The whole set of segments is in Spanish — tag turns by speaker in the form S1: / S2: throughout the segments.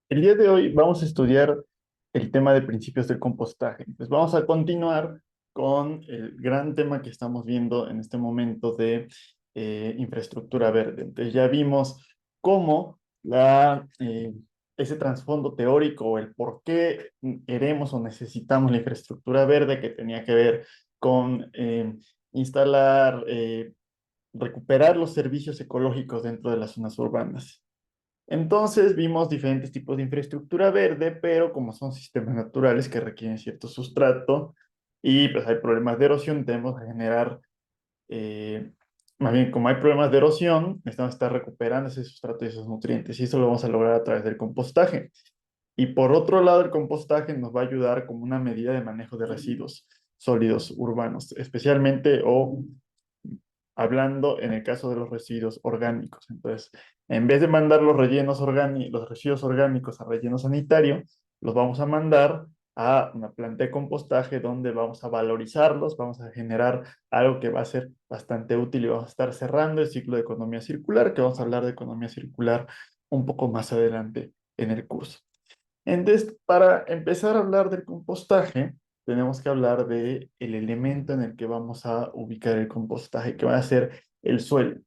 S1: El día de hoy vamos a estudiar el tema de principios del compostaje. Pues vamos a continuar con el gran tema que estamos viendo en este momento de infraestructura verde. Entonces ya vimos cómo ese trasfondo teórico o el por qué queremos o necesitamos la infraestructura verde que tenía que ver con instalar, recuperar los servicios ecológicos dentro de las zonas urbanas. Entonces vimos diferentes tipos de infraestructura verde, pero como son sistemas naturales que requieren cierto sustrato y pues hay problemas de erosión, tenemos que generar, eh, más bien como hay problemas de erosión, necesitamos estar recuperando ese sustrato y esos nutrientes y eso lo vamos a lograr a través del compostaje. Y por otro lado, el compostaje nos va a ayudar como una medida de manejo de residuos sólidos urbanos, especialmente o hablando en el caso de los residuos orgánicos. Entonces, en vez de mandar los residuos orgánicos a relleno sanitario, los vamos a mandar a una planta de compostaje donde vamos a valorizarlos, vamos a generar algo que va a ser bastante útil y vamos a estar cerrando el ciclo de economía circular, que vamos a hablar de economía circular un poco más adelante en el curso. Entonces, para empezar a hablar del compostaje, tenemos que hablar de el elemento en el que vamos a ubicar el compostaje, que va a ser el suelo.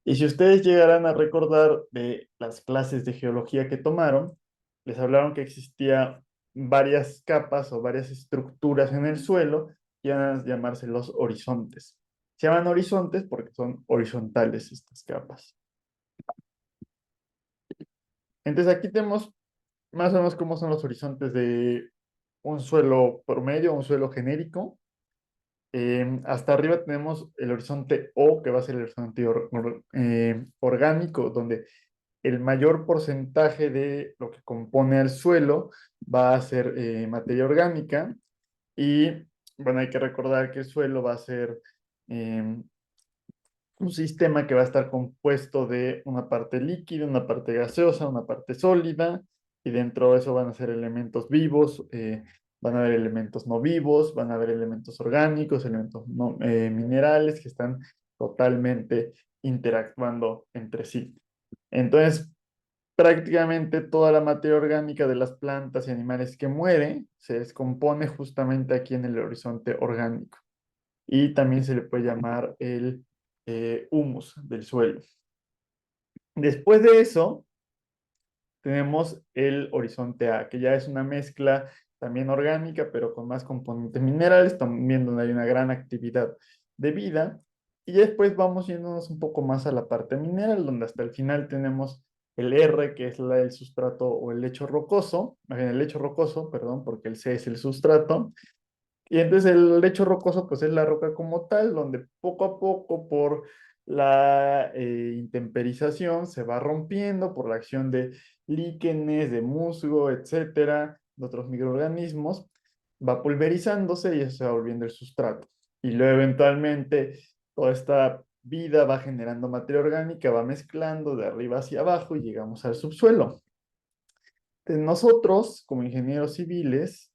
S1: Y si ustedes llegaran a recordar de las clases de geología que tomaron, les hablaron que existía varias capas o varias estructuras en el suelo que iban a llamarse los horizontes. Se llaman horizontes porque son horizontales estas capas. Entonces aquí tenemos más o menos cómo son los horizontes de un suelo promedio, un suelo genérico. Hasta arriba tenemos el horizonte O, que va a ser el horizonte orgánico, donde el mayor porcentaje de lo que compone al suelo va a ser materia orgánica. Y bueno, hay que recordar que el suelo va a ser eh, un sistema que va a estar compuesto de una parte líquida, una parte gaseosa, una parte sólida, y dentro de eso van a ser elementos vivos, van a haber elementos no vivos, van a haber elementos orgánicos, elementos minerales que están totalmente interactuando entre sí. Entonces, prácticamente toda la materia orgánica de las plantas y animales que muere se descompone justamente aquí en el horizonte orgánico y también se le puede llamar el humus del suelo. Después de eso, tenemos el horizonte A, que ya es una mezcla también orgánica, pero con más componentes minerales, también donde hay una gran actividad de vida. Y después vamos yéndonos un poco más a la parte mineral, donde hasta el final tenemos el R, que es el sustrato o el lecho rocoso, más bien el lecho rocoso, perdón, porque el C es el sustrato, y entonces el lecho rocoso, pues es la roca como tal, donde poco a poco por la intemperización se va rompiendo por la acción de líquenes, de musgo, etcétera, de otros microorganismos, va pulverizándose y eso se va volviendo el sustrato. Y luego eventualmente toda esta vida va generando materia orgánica, va mezclando de arriba hacia abajo y llegamos al subsuelo. Entonces, nosotros, como ingenieros civiles,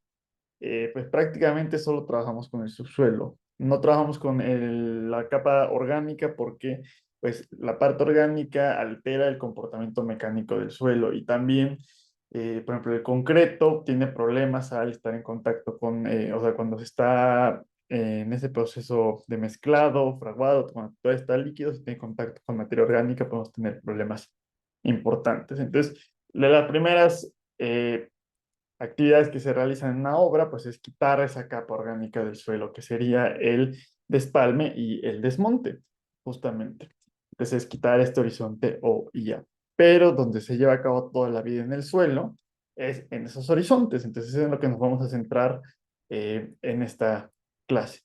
S1: pues prácticamente solo trabajamos con el subsuelo. No trabajamos con la capa orgánica porque pues la parte orgánica altera el comportamiento mecánico del suelo y también, por ejemplo, el concreto tiene problemas al estar en contacto con, o sea, cuando se está en ese proceso de mezclado, fraguado, cuando todo está líquido, si tiene contacto con materia orgánica, podemos tener problemas importantes. Entonces, de las primeras actividades que se realizan en una obra, pues es quitar esa capa orgánica del suelo, que sería el despalme y el desmonte, justamente. Entonces es quitar este horizonte O y ya. Pero donde se lleva a cabo toda la vida en el suelo es en esos horizontes. Entonces es en lo que nos vamos a centrar en esta clase.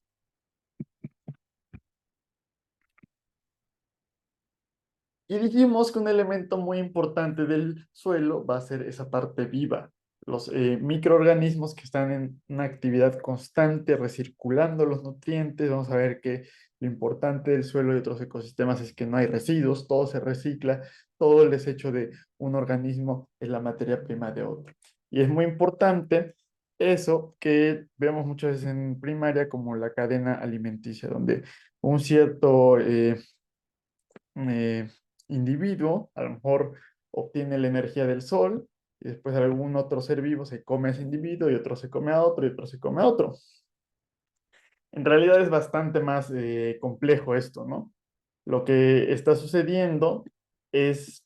S1: Y dijimos que un elemento muy importante del suelo va a ser esa parte viva, los microorganismos que están en una actividad constante recirculando los nutrientes. Vamos a ver que lo importante del suelo y otros ecosistemas es que no hay residuos, todo se recicla, todo el desecho de un organismo es la materia prima de otro. Y es muy importante eso que vemos muchas veces en primaria como la cadena alimenticia, donde un cierto eh, individuo, a lo mejor obtiene la energía del sol, y después algún otro ser vivo se come a ese individuo y otro se come a otro y otro se come a otro. En realidad es bastante más complejo esto, ¿no? Lo que está sucediendo es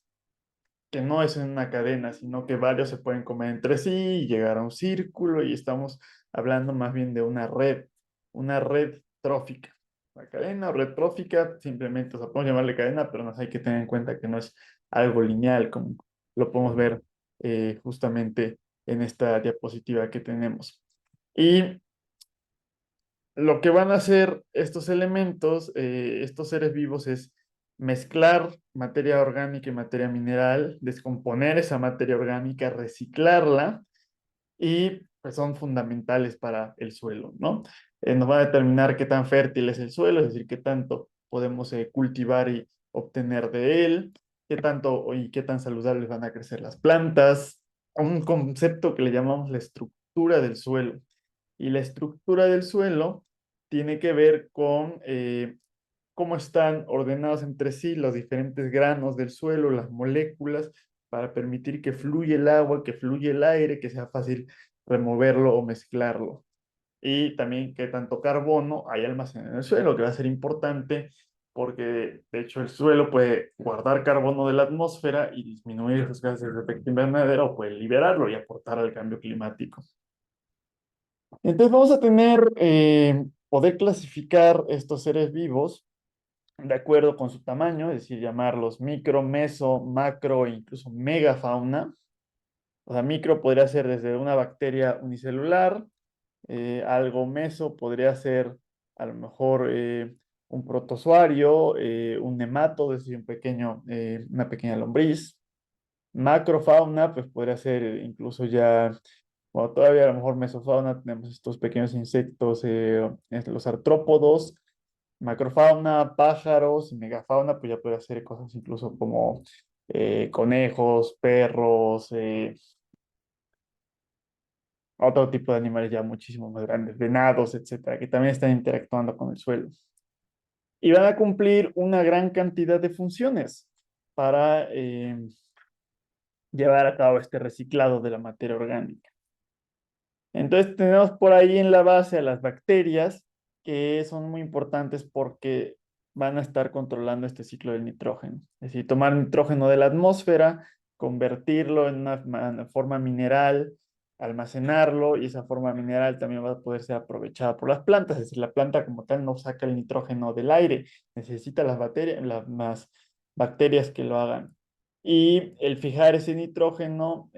S1: que no es en una cadena, sino que varios se pueden comer entre sí y llegar a un círculo y estamos hablando más bien de una red trófica. La cadena o red trófica, simplemente, o sea, podemos llamarle cadena, pero nos hay que tener en cuenta que no es algo lineal, como lo podemos ver justamente en esta diapositiva que tenemos. Y lo que van a hacer estos elementos, estos seres vivos, es mezclar materia orgánica y materia mineral, descomponer esa materia orgánica, reciclarla y pues son fundamentales para el suelo, ¿no? Nos va a determinar qué tan fértil es el suelo, es decir, qué tanto podemos cultivar y obtener de él, qué tanto y qué tan saludables van a crecer las plantas, un concepto que le llamamos la estructura del suelo. Y la estructura del suelo tiene que ver con cómo están ordenados entre sí los diferentes granos del suelo, las moléculas, para permitir que fluya el agua, que fluya el aire, que sea fácil removerlo o mezclarlo. Y también qué tanto carbono hay almacenado en el suelo, que va a ser importante porque de hecho el suelo puede guardar carbono de la atmósfera y disminuir los gases de efecto invernadero o puede liberarlo y aportar al cambio climático. Entonces vamos a tener, poder clasificar estos seres vivos de acuerdo con su tamaño, es decir, llamarlos micro, meso, macro e incluso megafauna. O sea, micro podría ser desde una bacteria unicelular, algo meso podría ser a lo mejor un protozoario, un nemato, es decir, una pequeña lombriz. Macrofauna, pues podría ser incluso ya, bueno, todavía a lo mejor mesofauna, tenemos estos pequeños insectos, los artrópodos. Macrofauna, pájaros, y megafauna, pues ya puede ser cosas incluso como conejos, perros, otro tipo de animales ya muchísimo más grandes, venados, etcétera, que también están interactuando con el suelo. Y van a cumplir una gran cantidad de funciones para llevar a cabo este reciclado de la materia orgánica. Entonces tenemos por ahí en la base a las bacterias, que son muy importantes porque van a estar controlando este ciclo del nitrógeno. Es decir, tomar nitrógeno de la atmósfera, convertirlo en una forma mineral, almacenarlo, y esa forma mineral también va a poder ser aprovechada por las plantas. Es decir, la planta como tal no saca el nitrógeno del aire, necesita las bacterias que lo hagan. Y el fijar ese nitrógeno,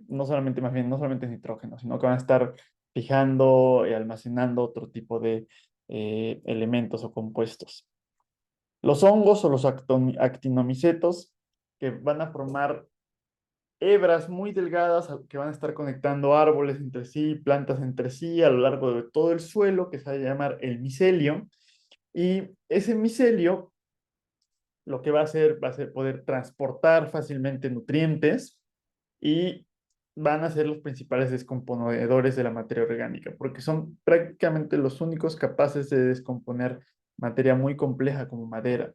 S1: no solamente, más bien, no solamente es nitrógeno, sino que van a estar fijando y almacenando otro tipo de elementos o compuestos. Los hongos o los actinomicetos, que van a formar hebras muy delgadas que van a estar conectando árboles entre sí, plantas entre sí, a lo largo de todo el suelo, que se va a llamar el micelio. Y ese micelio lo que va a ser poder transportar fácilmente nutrientes y van a ser los principales descomponedores de la materia orgánica, porque son prácticamente los únicos capaces de descomponer materia muy compleja como madera.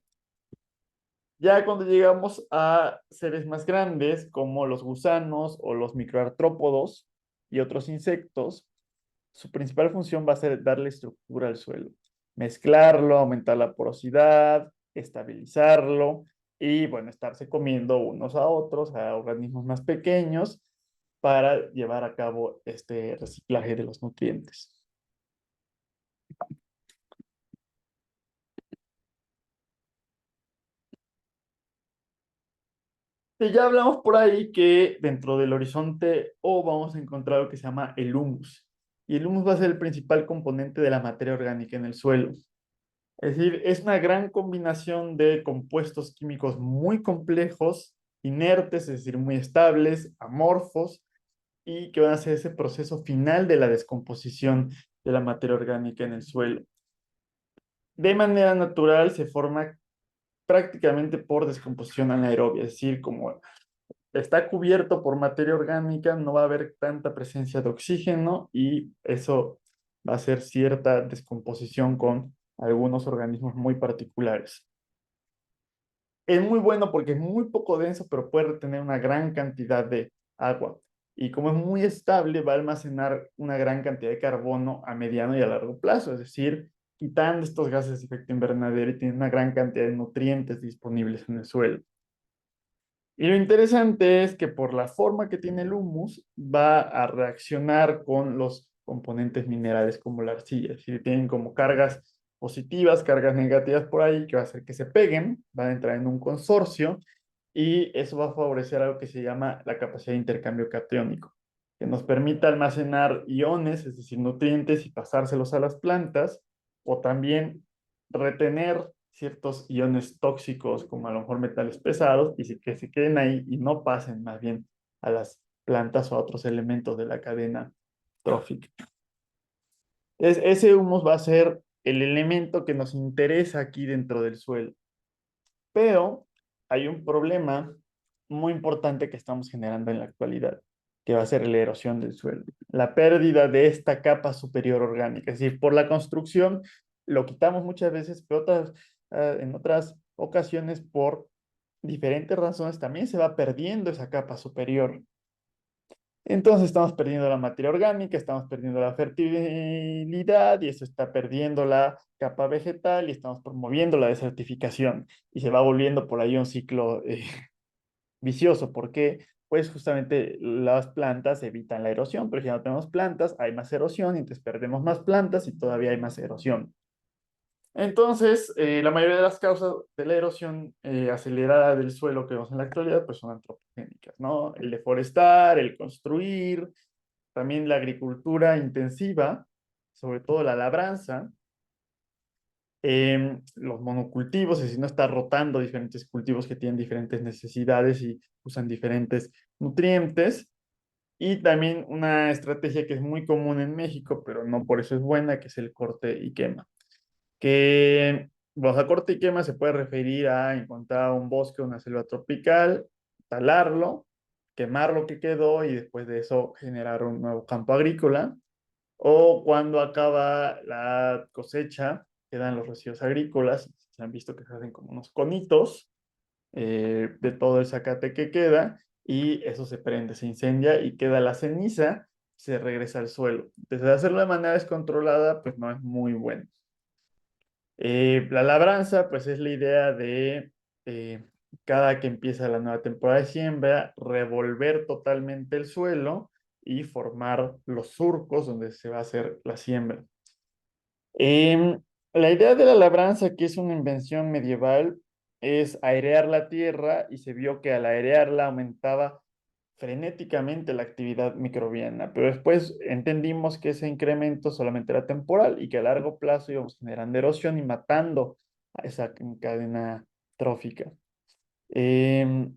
S1: Ya cuando llegamos a seres más grandes, como los gusanos o los microartrópodos y otros insectos, su principal función va a ser darle estructura al suelo, mezclarlo, aumentar la porosidad, estabilizarlo y, bueno, estarse comiendo unos a otros, a organismos más pequeños, para llevar a cabo este reciclaje de los nutrientes. Y ya hablamos por ahí que dentro del horizonte O vamos a encontrar lo que se llama el humus. Y el humus va a ser el principal componente de la materia orgánica en el suelo. Es decir, es una gran combinación de compuestos químicos muy complejos, inertes, es decir, muy estables, amorfos, y que van a hacer ese proceso final de la descomposición de la materia orgánica en el suelo. De manera natural se forma prácticamente por descomposición anaerobia, es decir, como está cubierto por materia orgánica, no va a haber tanta presencia de oxígeno y eso va a hacer cierta descomposición con algunos organismos muy particulares. Es muy bueno porque es muy poco denso, pero puede retener una gran cantidad de agua. y como es muy estable, va a almacenar una gran cantidad de carbono a mediano y a largo plazo, es decir, quitando estos gases de efecto invernadero y tiene una gran cantidad de nutrientes disponibles en el suelo. Y lo interesante es que por la forma que tiene el humus, va a reaccionar con los componentes minerales como la arcilla. Si tienen como cargas positivas, cargas negativas por ahí, que va a hacer que se peguen, van a entrar en un consorcio y eso va a favorecer algo que se llama la capacidad de intercambio catiónico, que nos permite almacenar iones, es decir, nutrientes, y pasárselos a las plantas, o también retener ciertos iones tóxicos, como a lo mejor metales pesados, y que se queden ahí y no pasen más bien a las plantas o a otros elementos de la cadena trófica. Ese humus va a ser el elemento que nos interesa aquí dentro del suelo. Pero hay un problema muy importante que estamos generando en la actualidad, que va a ser la erosión del suelo, la pérdida de esta capa superior orgánica. Es decir, por la construcción lo quitamos muchas veces, pero en otras ocasiones por diferentes razones también se va perdiendo esa capa superior. Entonces estamos perdiendo la materia orgánica, estamos perdiendo la fertilidad y eso está perdiendo la capa vegetal y estamos promoviendo la desertificación y se va volviendo por ahí un ciclo vicioso porque pues justamente las plantas evitan la erosión, pero si no tenemos plantas hay más erosión y entonces perdemos más plantas y todavía hay más erosión. Entonces, la mayoría de las causas de la erosión acelerada del suelo que vemos en la actualidad pues son antropogénicas, ¿no? El deforestar, el construir, también la agricultura intensiva, sobre todo la labranza, los monocultivos, es decir, no está rotando diferentes cultivos que tienen diferentes necesidades y usan diferentes nutrientes. Y también una estrategia que es muy común en México, pero no por eso es buena, que es el corte y quema. Que, bueno, a corte y quema se puede referir a encontrar un bosque, una selva tropical, talarlo, quemar lo que quedó y después de eso generar un nuevo campo agrícola. O cuando acaba la cosecha, quedan los residuos agrícolas, se han visto que se hacen como unos conitos de todo el zacate que queda y eso se prende, se incendia y queda la ceniza, se regresa al suelo. Entonces, hacerlo de manera descontrolada, pues no es muy bueno. La labranza, pues es la idea de cada que empieza la nueva temporada de siembra, revolver totalmente el suelo y formar los surcos donde se va a hacer la siembra. La idea de la labranza, que es una invención medieval, es airear la tierra y se vio que al airearla aumentaba frenéticamente la actividad microbiana, pero después entendimos que ese incremento solamente era temporal y que a largo plazo íbamos generando erosión y matando a esa cadena trófica. Em,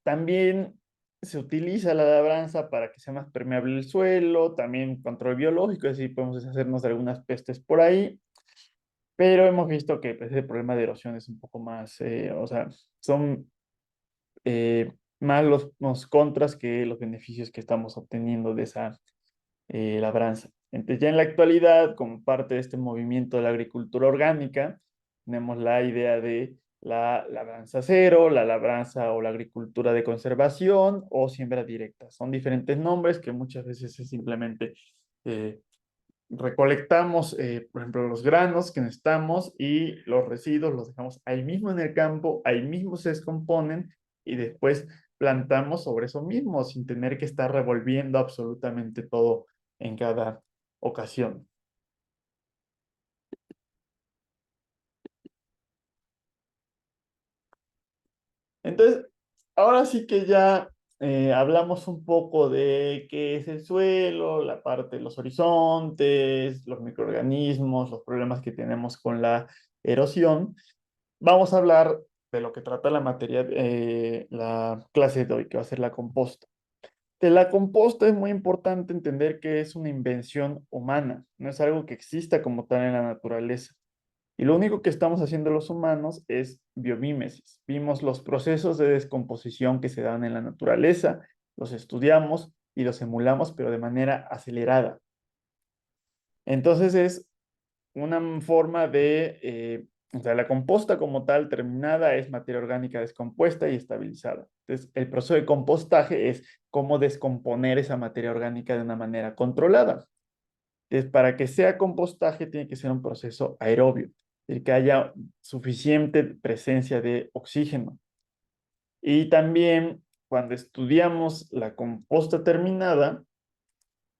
S1: También se utiliza la labranza para que sea más permeable el suelo, también control biológico, es decir, podemos deshacernos de algunas pestes por ahí, pero hemos visto que pues, el problema de erosión es un poco más, o sea, son más los contras que los beneficios que estamos obteniendo de esa labranza. Entonces, ya en la actualidad, como parte de este movimiento de la agricultura orgánica, tenemos la idea de la labranza cero, la labranza o la agricultura de conservación o siembra directa. Son diferentes nombres que muchas veces es simplemente eh, recolectamos, por ejemplo, los granos que necesitamos y los residuos los dejamos ahí mismo en el campo, ahí mismo se descomponen y después plantamos sobre eso mismo sin tener que estar revolviendo absolutamente todo en cada ocasión. Entonces, ahora sí que ya hablamos un poco de qué es el suelo, la parte de los horizontes, los microorganismos, los problemas que tenemos con la erosión. Vamos a hablar de lo que trata la materia, la clase de hoy, que va a ser la composta. De la composta es muy importante entender que es una invención humana, no es algo que exista como tal en la naturaleza. Y lo único que estamos haciendo los humanos es biomímesis. Vimos los procesos de descomposición que se dan en la naturaleza, los estudiamos y los emulamos, pero de manera acelerada. Entonces es una forma de O sea, la composta como tal terminada es materia orgánica descompuesta y estabilizada. Entonces, el proceso de compostaje es cómo descomponer esa materia orgánica de una manera controlada. Entonces, para que sea compostaje tiene que ser un proceso aerobio, es decir, que haya suficiente presencia de oxígeno. Y también cuando estudiamos la composta terminada,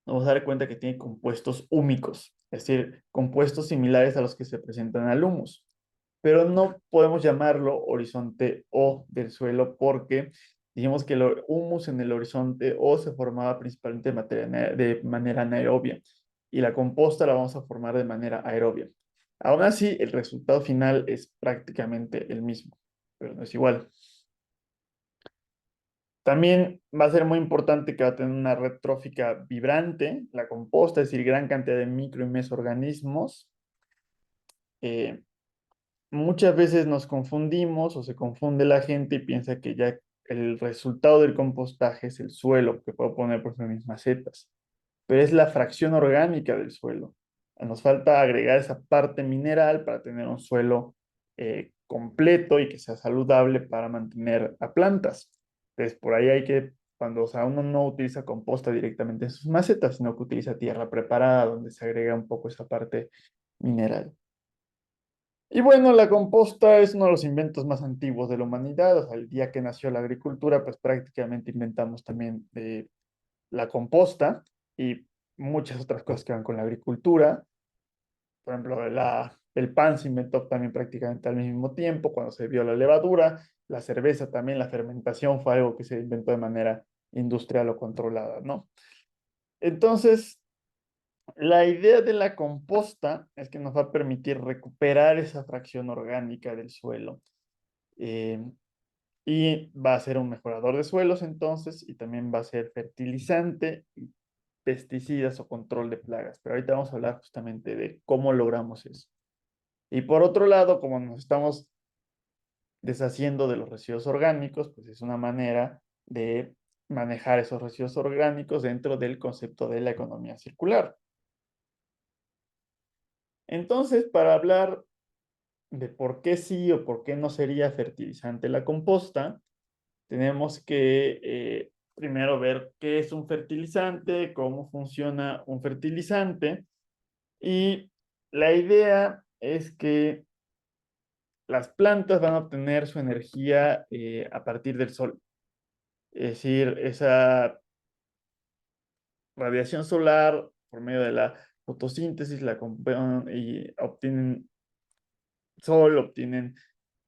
S1: nos vamos a dar cuenta que tiene compuestos húmicos, es decir, compuestos similares a los que se presentan al humus. Pero no podemos llamarlo horizonte O del suelo porque dijimos que el humus en el horizonte O se formaba principalmente de manera anaerobia y la composta la vamos a formar de manera aerobia. Aún así, el resultado final es prácticamente el mismo, pero no es igual. También va a ser muy importante que va a tener una red trófica vibrante, la composta, es decir, gran cantidad de micro y mesoorganismos. Eh, Muchas veces nos confundimos o se confunde la gente y piensa que ya el resultado del compostaje es el suelo, que puedo poner por ejemplo en mis macetas, pero es la fracción orgánica del suelo. Nos falta agregar esa parte mineral para tener un suelo completo y que sea saludable para mantener a plantas. Entonces, por ahí hay que, cuando o sea, uno no utiliza composta directamente en sus macetas, sino que utiliza tierra preparada, donde se agrega un poco esa parte mineral. Y bueno, la composta es uno de los inventos más antiguos de la humanidad. O sea, el día que nació la agricultura, pues prácticamente inventamos también la composta y muchas otras cosas que van con la agricultura. Por ejemplo, el pan se inventó también prácticamente al mismo tiempo, cuando se vio la levadura. La cerveza también, la fermentación fue algo que se inventó de manera industrial o controlada, ¿no? Entonces, la idea de la composta es que nos va a permitir recuperar esa fracción orgánica del suelo. eh, y va a ser un mejorador de suelos entonces, y también va a ser fertilizante, y pesticidas o control de plagas. Pero ahorita vamos a hablar justamente de cómo logramos eso. Y por otro lado, como nos estamos deshaciendo de los residuos orgánicos, pues es una manera de manejar esos residuos orgánicos dentro del concepto de la economía circular. Entonces, para hablar de por qué sí o por qué no sería fertilizante la composta, tenemos que primero ver qué es un fertilizante, cómo funciona un fertilizante. Y la idea es que las plantas van a obtener su energía a partir del sol. Es decir, esa radiación solar por medio de la fotosíntesis y obtienen sol, obtienen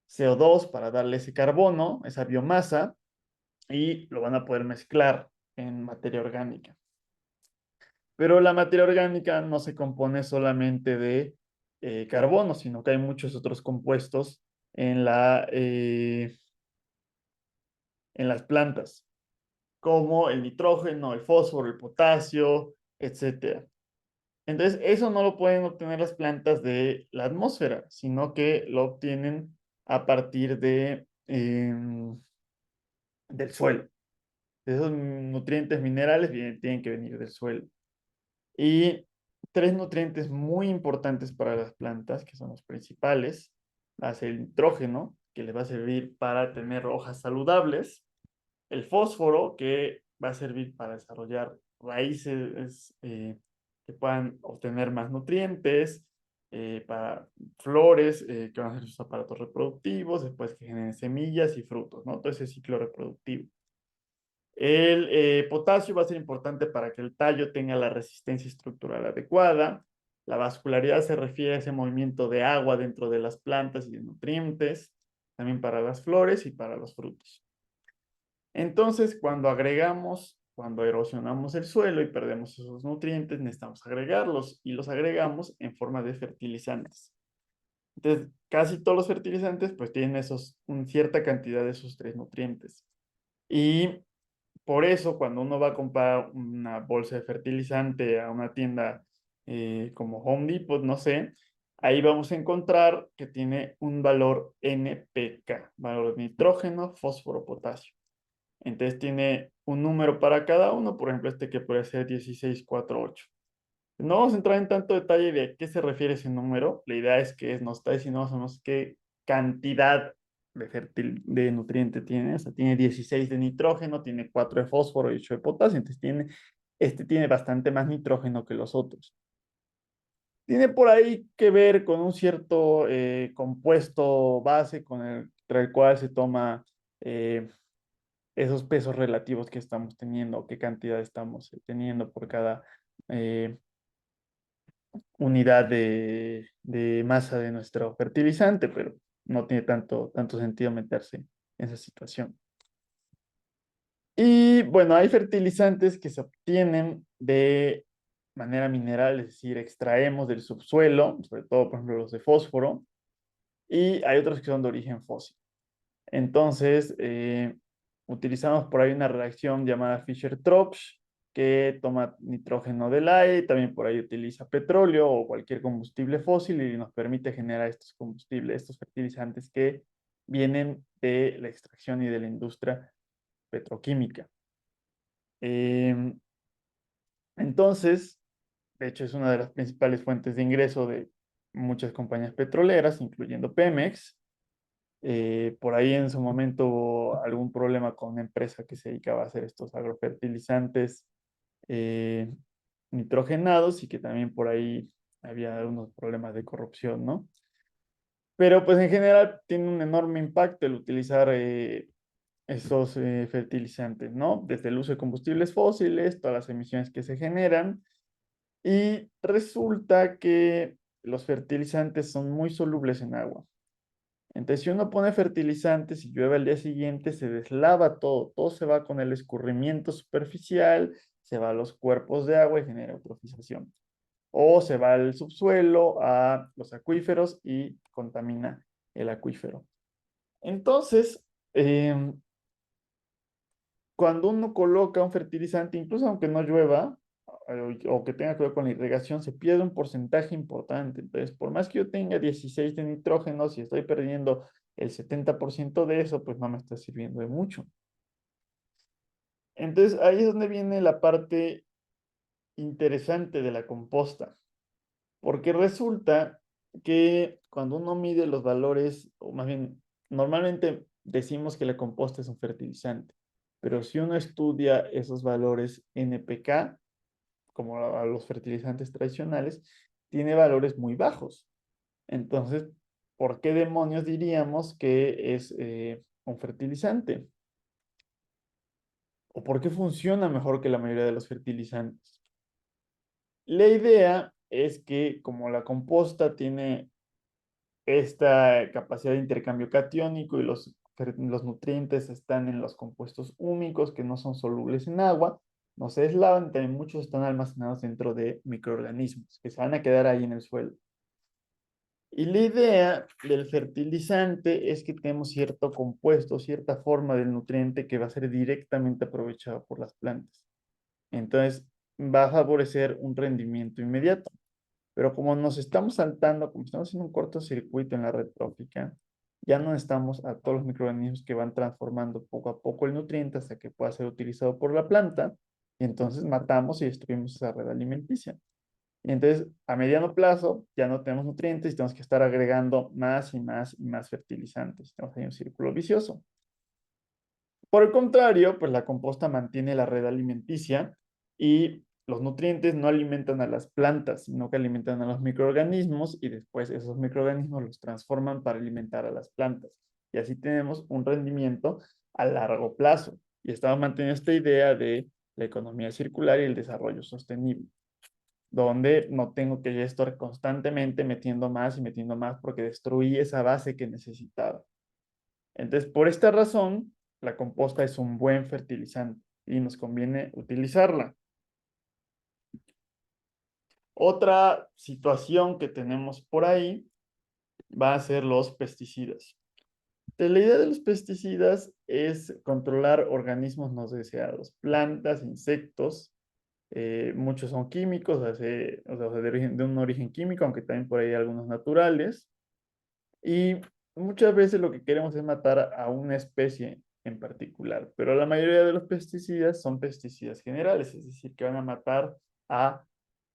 S1: CO2 para darle ese carbono, esa biomasa, y lo van a poder mezclar en materia orgánica. Pero la materia orgánica no se compone solamente de carbono, sino que hay muchos otros compuestos en en las plantas, como el nitrógeno, el fósforo, el potasio, etcétera. Entonces, eso no lo pueden obtener las plantas de la atmósfera, sino que lo obtienen a partir del suelo. Esos nutrientes minerales tienen que venir del suelo. Y tres nutrientes muy importantes para las plantas, que son los principales, va a ser el nitrógeno, que les va a servir para tener hojas saludables, el fósforo, que va a servir para desarrollar raíces que puedan obtener más nutrientes, para flores que van a ser sus aparatos reproductivos, después que generen semillas y frutos, ¿no? Todo ese ciclo reproductivo. El potasio va a ser importante para que el tallo tenga la resistencia estructural adecuada. La vascularidad se refiere a ese movimiento de agua dentro de las plantas y de nutrientes, también para las flores y para los frutos. Entonces, cuando erosionamos el suelo y perdemos esos nutrientes, necesitamos agregarlos y los agregamos en forma de fertilizantes. Entonces, casi todos los fertilizantes pues tienen cierta cantidad de esos tres nutrientes. Y por eso, cuando uno va a comprar una bolsa de fertilizante a una tienda como Home Depot, no sé, ahí vamos a encontrar que tiene un valor NPK, valor de nitrógeno, fósforo, potasio. Entonces tiene un número para cada uno, por ejemplo, este que puede ser 1648. No vamos a entrar en tanto detalle de a qué se refiere ese número. La idea es que nos está diciendo más o menos qué cantidad de nutriente tiene. O sea, tiene 16 de nitrógeno, tiene 4 de fósforo y 8 de potasio. Entonces este tiene bastante más nitrógeno que los otros. Tiene por ahí que ver con un cierto compuesto base contra el cual se toma esos pesos relativos que estamos teniendo, qué cantidad estamos teniendo por cada eh, unidad de masa de nuestro fertilizante, pero no tiene tanto sentido meterse en esa situación. Y bueno, hay fertilizantes que se obtienen de manera mineral, es decir, extraemos del subsuelo, sobre todo, por ejemplo, los de fósforo, y hay otros que son de origen fósil. Entonces, utilizamos por ahí una reacción llamada Fischer-Tropsch, que toma nitrógeno del aire, también por ahí utiliza petróleo o cualquier combustible fósil y nos permite generar estos combustibles, estos fertilizantes que vienen de la extracción y de la industria petroquímica. Eh, entonces, de hecho, es una de las principales fuentes de ingreso de muchas compañías petroleras, incluyendo Pemex. Por ahí en su momento hubo algún problema con una empresa que se dedicaba a hacer estos agrofertilizantes eh, nitrogenados y que también por ahí había unos problemas de corrupción, ¿no? Pero pues en general tiene un enorme impacto el utilizar estos fertilizantes, ¿no? Desde el uso de combustibles fósiles, todas las emisiones que se generan y resulta que los fertilizantes son muy solubles en agua. Entonces, si uno pone fertilizantes y llueve al día siguiente, se deslava todo, todo se va con el escurrimiento superficial, se va a los cuerpos de agua y genera eutrofización. O se va al subsuelo, a los acuíferos y contamina el acuífero. Entonces, cuando uno coloca un fertilizante, incluso aunque no llueva o que tenga que ver con la irrigación, se pierde un porcentaje importante. Entonces, por más que yo tenga 16 de nitrógeno, si estoy perdiendo el 70% de eso, pues no me está sirviendo de mucho. Entonces, ahí es donde viene la parte interesante de la composta, porque resulta que cuando uno mide los valores, o más bien, normalmente decimos que la composta es un fertilizante, pero si uno estudia esos valores NPK, como a los fertilizantes tradicionales, tiene valores muy bajos. Entonces, ¿por qué demonios diríamos que es un fertilizante? ¿O por qué funciona mejor que la mayoría de los fertilizantes? La idea es que como la composta tiene esta capacidad de intercambio catiónico y los nutrientes están en los compuestos húmicos que no son solubles en agua, no se deslavan, también muchos están almacenados dentro de microorganismos que se van a quedar ahí en el suelo. Y la idea del fertilizante es que tenemos cierto compuesto, cierta forma del nutriente que va a ser directamente aprovechado por las plantas. Entonces, va a favorecer un rendimiento inmediato. Pero como nos estamos saltando, como estamos haciendo un cortocircuito en la red trófica, ya no estamos a todos los microorganismos que van transformando poco a poco el nutriente hasta que pueda ser utilizado por la planta, y entonces matamos y destruimos esa red alimenticia. Y entonces, a mediano plazo, ya no tenemos nutrientes y tenemos que estar agregando más y más y más fertilizantes. Tenemos ahí un círculo vicioso. Por el contrario, pues la composta mantiene la red alimenticia y los nutrientes no alimentan a las plantas, sino que alimentan a los microorganismos y después esos microorganismos los transforman para alimentar a las plantas. Y así tenemos un rendimiento a largo plazo. Y estamos manteniendo esta idea de la economía circular y el desarrollo sostenible, donde no tengo que estar constantemente metiendo más y metiendo más porque destruí esa base que necesitaba. Entonces, por esta razón, la composta es un buen fertilizante y nos conviene utilizarla. Otra situación que tenemos por ahí va a ser los pesticidas. La idea de los pesticidas es controlar organismos no deseados, plantas, insectos. Muchos son químicos, o sea, de un origen químico, aunque también por ahí hay algunos naturales. Y muchas veces lo que queremos es matar a una especie en particular, pero la mayoría de los pesticidas son pesticidas generales, es decir, que van a matar a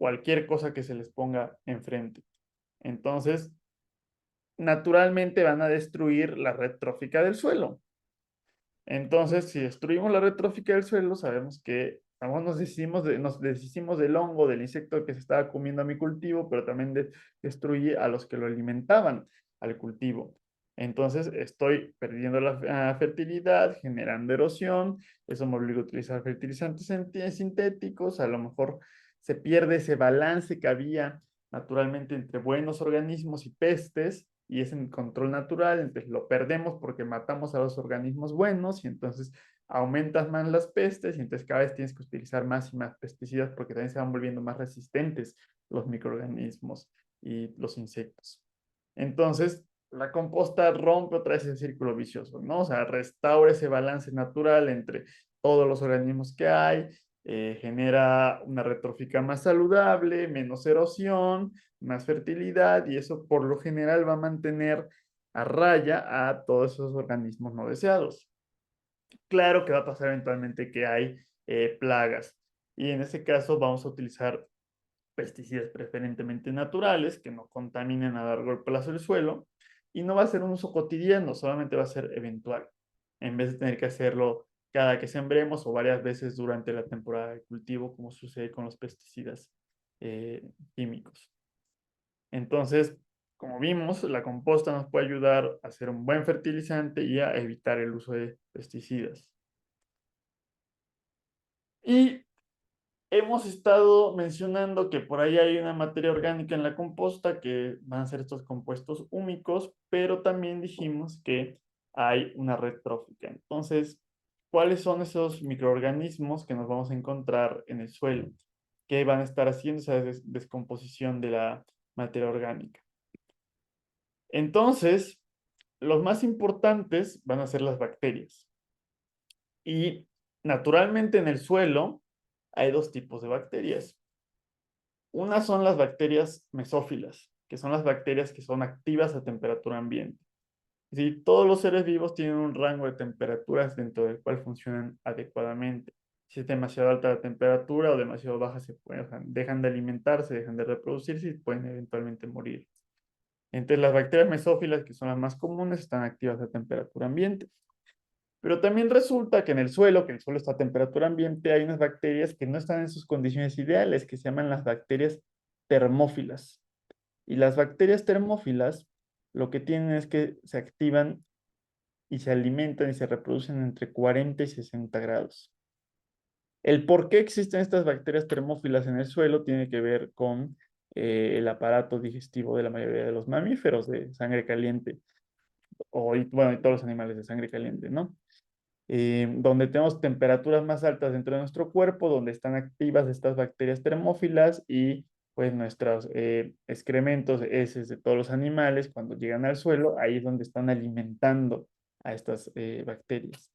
S1: cualquier cosa que se les ponga enfrente. Entonces, naturalmente van a destruir la red trófica del suelo. Entonces, si destruimos la red trófica del suelo, sabemos que nos deshicimos del hongo, del insecto que se estaba comiendo a mi cultivo, pero también destruye a los que lo alimentaban al cultivo. Entonces, estoy perdiendo la fertilidad, generando erosión, eso me obliga a utilizar fertilizantes sintéticos, a lo mejor se pierde ese balance que había naturalmente entre buenos organismos y pestes, y es en control natural, entonces lo perdemos porque matamos a los organismos buenos y entonces aumentas más las pestes y entonces cada vez tienes que utilizar más y más pesticidas porque también se van volviendo más resistentes los microorganismos y los insectos. Entonces, la composta rompe otra vez ese círculo vicioso, ¿no? O sea, restaura ese balance natural entre todos los organismos que hay, genera una retrófica más saludable, menos erosión, más fertilidad y eso por lo general va a mantener a raya a todos esos organismos no deseados. Claro que va a pasar eventualmente que hay plagas y en ese caso vamos a utilizar pesticidas preferentemente naturales que no contaminen a largo plazo el suelo y no va a ser un uso cotidiano, solamente va a ser eventual, en vez de tener que hacerlo cada que sembremos o varias veces durante la temporada de cultivo, como sucede con los pesticidas químicos. Entonces, como vimos, la composta nos puede ayudar a ser un buen fertilizante y a evitar el uso de pesticidas. Y hemos estado mencionando que por ahí hay una materia orgánica en la composta que van a ser estos compuestos húmicos, pero también dijimos que hay una red trófica. Entonces, ¿cuáles son esos microorganismos que nos vamos a encontrar en el suelo? Que van a estar haciendo esa descomposición de la materia orgánica. Entonces, los más importantes van a ser las bacterias. Y naturalmente en el suelo hay dos tipos de bacterias. Una son las bacterias mesófilas, que son las bacterias que son activas a temperatura ambiente. Es decir, todos los seres vivos tienen un rango de temperaturas dentro del cual funcionan adecuadamente. Si es demasiado alta la temperatura o demasiado baja, o sea, dejan de alimentarse, dejan de reproducirse y pueden eventualmente morir. Entonces, las bacterias mesófilas, que son las más comunes, están activas a temperatura ambiente. Pero también resulta que en el suelo, que el suelo está a temperatura ambiente, hay unas bacterias que no están en sus condiciones ideales, que se llaman las bacterias termófilas. Y las bacterias termófilas lo que tienen es que se activan y se alimentan y se reproducen entre 40 y 60 grados. El por qué existen estas bacterias termófilas en el suelo tiene que ver con el aparato digestivo de la mayoría de los mamíferos de sangre caliente, bueno, y todos los animales de sangre caliente, ¿no? Donde tenemos temperaturas más altas dentro de nuestro cuerpo, donde están activas estas bacterias termófilas y pues nuestros excrementos, heces de todos los animales, cuando llegan al suelo, ahí es donde están alimentando a estas bacterias.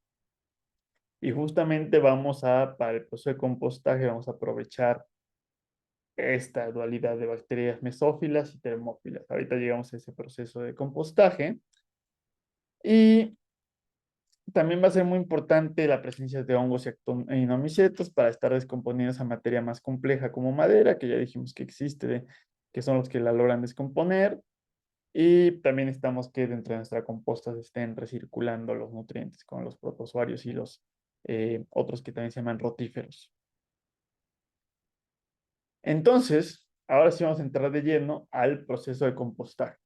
S1: Y justamente para el proceso de compostaje, vamos a aprovechar esta dualidad de bacterias mesófilas y termófilas. Ahorita llegamos a ese proceso de compostaje. Y también va a ser muy importante la presencia de hongos y actinomicetos para estar descomponiendo esa materia más compleja como madera, que ya dijimos que existe, que son los que la logran descomponer. Y también estamos que dentro de nuestra composta se estén recirculando los nutrientes con los protozoarios y los otros que también se llaman rotíferos. Entonces, ahora sí vamos a entrar de lleno al proceso de compostaje.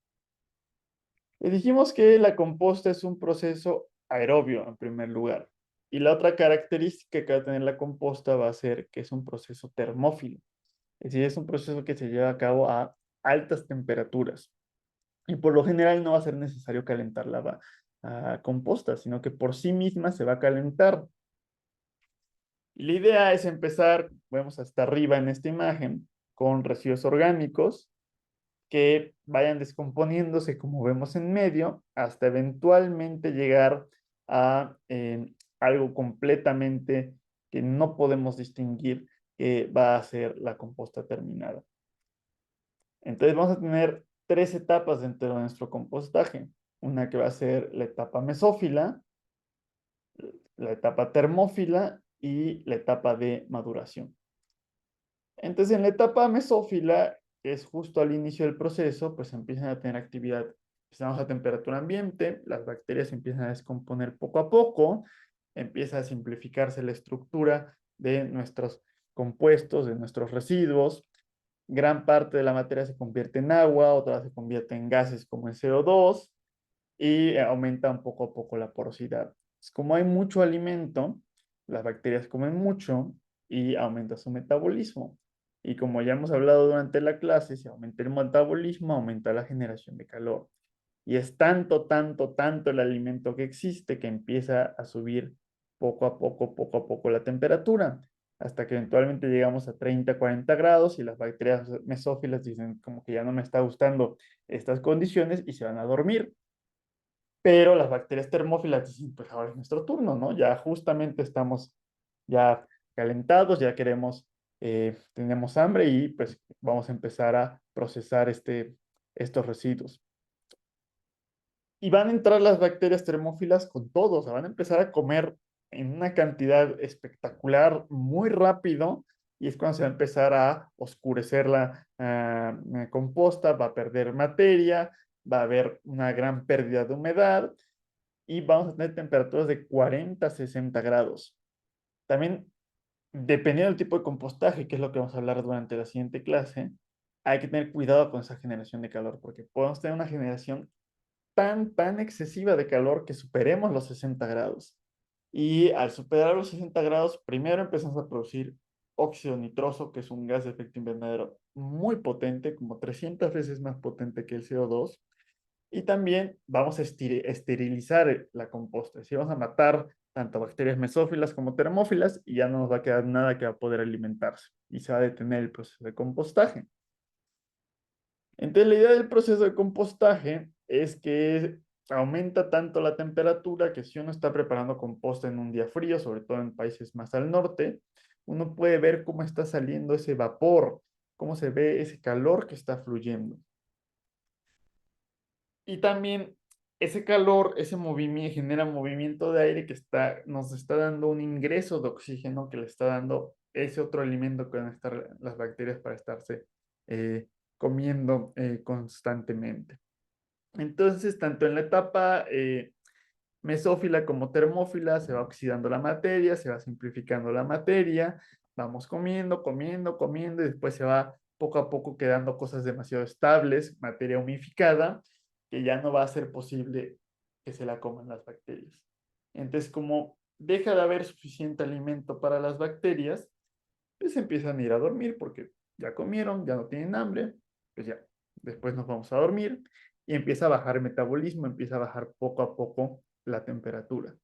S1: Les dijimos que la composta es un proceso aerobio en primer lugar. Y la otra característica que va a tener la composta va a ser que es un proceso termófilo. Es decir, es un proceso que se lleva a cabo a altas temperaturas. Y por lo general no va a ser necesario calentar la composta, sino que por sí misma se va a calentar. Y la idea es empezar, vemos hasta arriba en esta imagen, con residuos orgánicos que vayan descomponiéndose, como vemos en medio, hasta eventualmente llegar a algo completamente que no podemos distinguir que va a ser la composta terminada. Entonces vamos a tener tres etapas dentro de nuestro compostaje. Una que va a ser la etapa mesófila, la etapa termófila y la etapa de maduración. Entonces, en la etapa mesófila, que es justo al inicio del proceso, pues empiezan a tener actividad. Estamos a temperatura ambiente, las bacterias empiezan a descomponer poco a poco, empieza a simplificarse la estructura de nuestros compuestos, de nuestros residuos. Gran parte de la materia se convierte en agua, otra se convierte en gases como en CO2 y aumenta poco a poco la porosidad. Como hay mucho alimento, las bacterias comen mucho y aumenta su metabolismo. Y como ya hemos hablado durante la clase, si aumenta el metabolismo, aumenta la generación de calor. Y es tanto, tanto, tanto el alimento que existe que empieza a subir poco a poco la temperatura, hasta que eventualmente llegamos a 30, 40 grados y las bacterias mesófilas dicen como que ya no me está gustando estas condiciones y se van a dormir. Pero las bacterias termófilas dicen, pues ahora es nuestro turno, ¿no? Ya justamente estamos ya calentados, ya queremos, tenemos hambre y pues vamos a empezar a procesar estos residuos. Y van a entrar las bacterias termófilas con todo, o sea, van a empezar a comer en una cantidad espectacular, muy rápido, y es cuando se va a empezar a oscurecer la composta, va a perder materia, va a haber una gran pérdida de humedad, y vamos a tener temperaturas de 40 a 60 grados. También, dependiendo del tipo de compostaje, que es lo que vamos a hablar durante la siguiente clase, hay que tener cuidado con esa generación de calor, porque podemos tener una generación tan excesiva de calor que superemos los 60 grados. Y al superar los 60 grados, primero empezamos a producir óxido nitroso, que es un gas de efecto invernadero muy potente, como 300 veces más potente que el CO2. Y también vamos a esterilizar la composta, es decir, vamos a matar tanto bacterias mesófilas como termófilas y ya no nos va a quedar nada que va a poder alimentarse y se va a detener el proceso de compostaje. Entonces, la idea del proceso de compostaje es que aumenta tanto la temperatura que si uno está preparando composta en un día frío, sobre todo en países más al norte, uno puede ver cómo está saliendo ese vapor, cómo se ve ese calor que está fluyendo. Y también ese calor, ese movimiento, genera movimiento de aire que nos está dando un ingreso de oxígeno que le está dando ese otro alimento que van a estar las bacterias para estarse eh, comiendo constantemente. Entonces, tanto en la etapa mesófila como termófila se va oxidando la materia, se va simplificando la materia, vamos comiendo y después se va poco a poco quedando cosas demasiado estables, materia humificada, que ya no va a ser posible que se la coman las bacterias. Entonces, como deja de haber suficiente alimento para las bacterias, pues empiezan a ir a dormir porque ya comieron, ya no tienen hambre, pues ya, después nos vamos a dormir y empieza a bajar el metabolismo, empieza a bajar poco a poco la temperatura.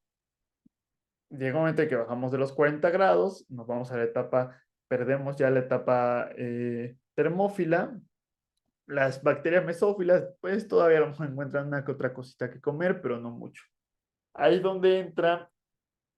S1: Llega un momento en que bajamos de los 40 grados, nos vamos a la etapa, perdemos ya la etapa termófila. Las bacterias mesófilas, pues todavía a lo mejor encuentran una que otra cosita que comer, pero no mucho. Ahí es donde entran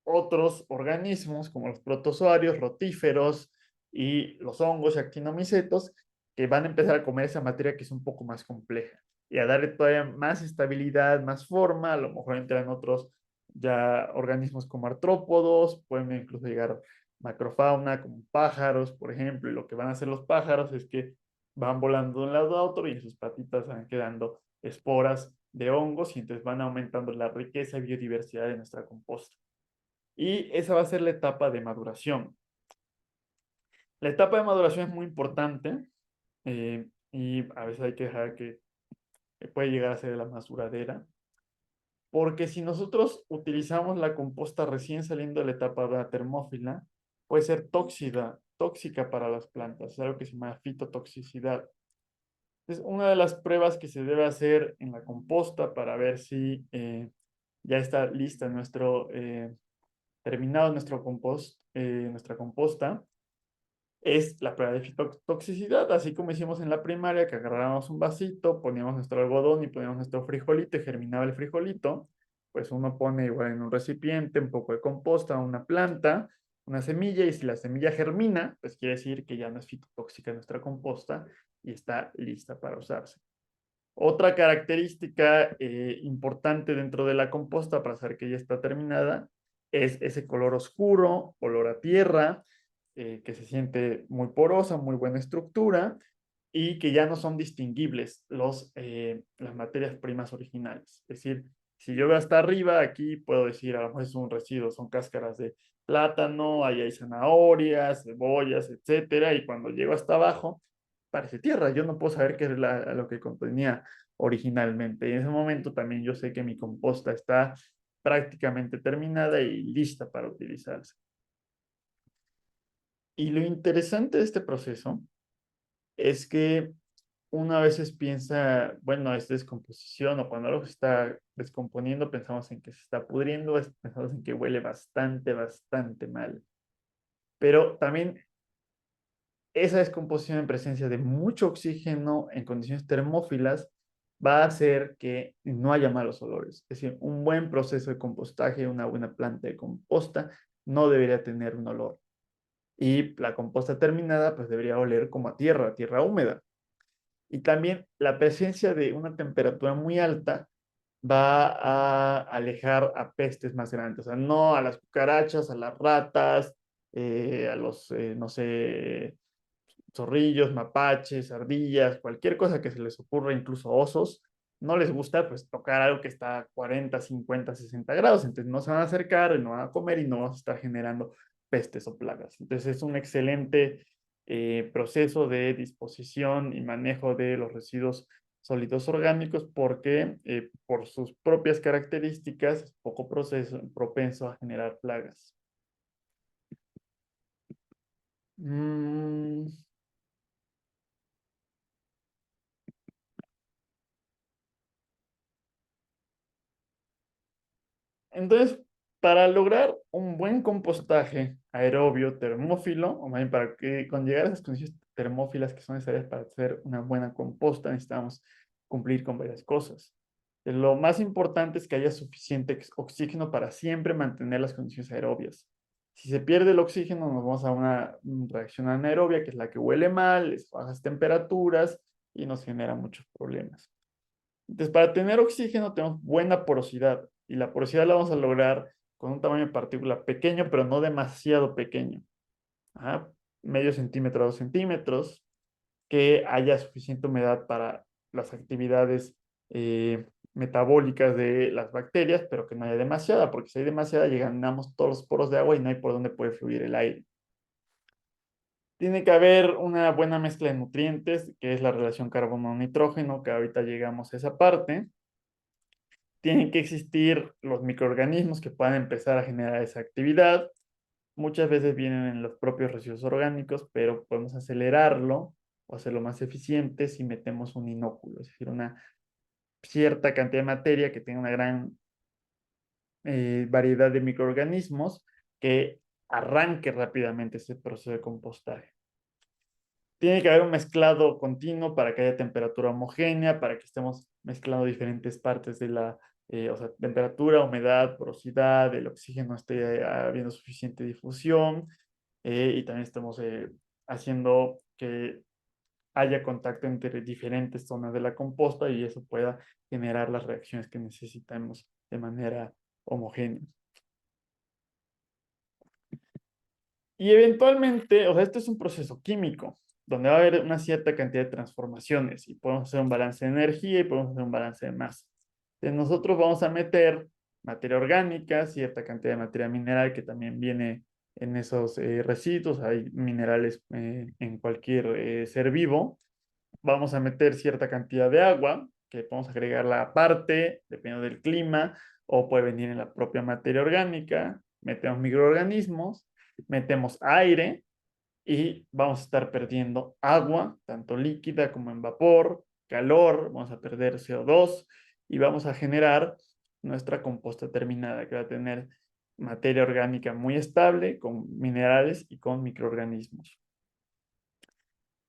S1: otros organismos como los protozoarios, rotíferos y los hongos y actinomicetos que van a empezar a comer esa materia que es un poco más compleja y a darle todavía más estabilidad, más forma. A lo mejor entran otros ya organismos como artrópodos, pueden incluso llegar macrofauna como pájaros, por ejemplo, y lo que van a hacer los pájaros es que van volando de un lado a otro y en sus patitas van quedando esporas de hongos y entonces van aumentando la riqueza y biodiversidad de nuestra composta. Y esa va a ser la etapa de maduración. La etapa de maduración es muy importante y a veces hay que dejar que puede llegar a ser la más duradera, porque si nosotros utilizamos la composta recién saliendo de la etapa de la termófila, puede ser tóxica para las plantas, es algo que se llama fitotoxicidad. Es una de las pruebas que se debe hacer en la composta para ver si ya está lista terminado nuestra composta, es la prueba de fitotoxicidad, así como hicimos en la primaria, que agarrábamos un vasito, poníamos nuestro algodón y poníamos nuestro frijolito y germinaba el frijolito, pues uno pone igual en un recipiente un poco de composta, una planta, una semilla, y si la semilla germina, pues quiere decir que ya no es fitotóxica nuestra composta y está lista para usarse. Otra característica importante dentro de la composta para saber que ya está terminada es ese color oscuro, olor a tierra, que se siente muy porosa, muy buena estructura y que ya no son distinguibles las materias primas originales. Es decir, si yo veo hasta arriba, aquí puedo decir, a lo mejor es un residuo, son cáscaras de plátano, ahí hay zanahorias, cebollas, etcétera, y cuando llego hasta abajo, parece tierra. Yo no puedo saber qué es lo que contenía originalmente. Y en ese momento también yo sé que mi composta está prácticamente terminada y lista para utilizarse. Y lo interesante de este proceso es que una veces piensa, bueno, es descomposición o cuando algo se está descomponiendo pensamos en que se está pudriendo, pensamos en que huele bastante, bastante mal. Pero también esa descomposición en presencia de mucho oxígeno en condiciones termófilas va a hacer que no haya malos olores. Es decir, un buen proceso de compostaje, una buena planta de composta no debería tener un olor. Y la composta terminada pues debería oler como a tierra húmeda. Y también la presencia de una temperatura muy alta va a alejar a pestes más grandes, o sea, no a las cucarachas, a las ratas, no sé, zorrillos, mapaches, ardillas, cualquier cosa que se les ocurra, incluso osos, no les gusta pues tocar algo que está a 40, 50, 60 grados, entonces no se van a acercar, no van a comer y no vamos a estar generando pestes o plagas. Entonces es un excelente proceso de disposición y manejo de los residuos sólidos orgánicos porque por sus propias características es poco propenso a generar plagas. Mm, Entonces, para lograr un buen compostaje aerobio termófilo, o más bien para que con llegar a esas condiciones termófilas que son necesarias para hacer una buena composta, necesitamos cumplir con varias cosas. Lo más importante es que haya suficiente oxígeno para siempre mantener las condiciones aerobias. Si se pierde el oxígeno, nos vamos a una reacción anaerobia, que es la que huele mal, es bajas temperaturas y nos genera muchos problemas. Entonces, para tener oxígeno tenemos buena porosidad y la porosidad la vamos a lograr con un tamaño de partícula pequeño, pero no demasiado pequeño. Ajá, medio centímetro a 2 centímetros, que haya suficiente humedad para las actividades metabólicas de las bacterias, pero que no haya demasiada, porque si hay demasiada, llenamos todos los poros de agua y no hay por dónde puede fluir el aire. Tiene que haber una buena mezcla de nutrientes, que es la relación carbono-nitrógeno, que ahorita llegamos a esa parte. Tienen que existir los microorganismos que puedan empezar a generar esa actividad. Muchas veces vienen en los propios residuos orgánicos, pero podemos acelerarlo o hacerlo más eficiente si metemos un inóculo, es decir, una cierta cantidad de materia que tenga una gran variedad de microorganismos que arranque rápidamente ese proceso de compostaje. Tiene que haber un mezclado continuo para que haya temperatura homogénea, para que estemos mezclando diferentes partes de o sea, temperatura, humedad, porosidad, el oxígeno esté habiendo suficiente difusión y también estamos haciendo que haya contacto entre diferentes zonas de la composta y eso pueda generar las reacciones que necesitamos de manera homogénea. Y eventualmente, o sea, esto es un proceso químico, donde va a haber una cierta cantidad de transformaciones y podemos hacer un balance de energía y podemos hacer un balance de masa. Entonces nosotros vamos a meter materia orgánica, cierta cantidad de materia mineral que también viene en esos residuos, hay minerales en cualquier ser vivo. Vamos a meter cierta cantidad de agua, que podemos agregarla aparte, dependiendo del clima, o puede venir en la propia materia orgánica. Metemos microorganismos, metemos aire y vamos a estar perdiendo agua, tanto líquida como en vapor, calor, vamos a perder CO2 y vamos a generar nuestra composta terminada, que va a tener materia orgánica muy estable, con minerales y con microorganismos.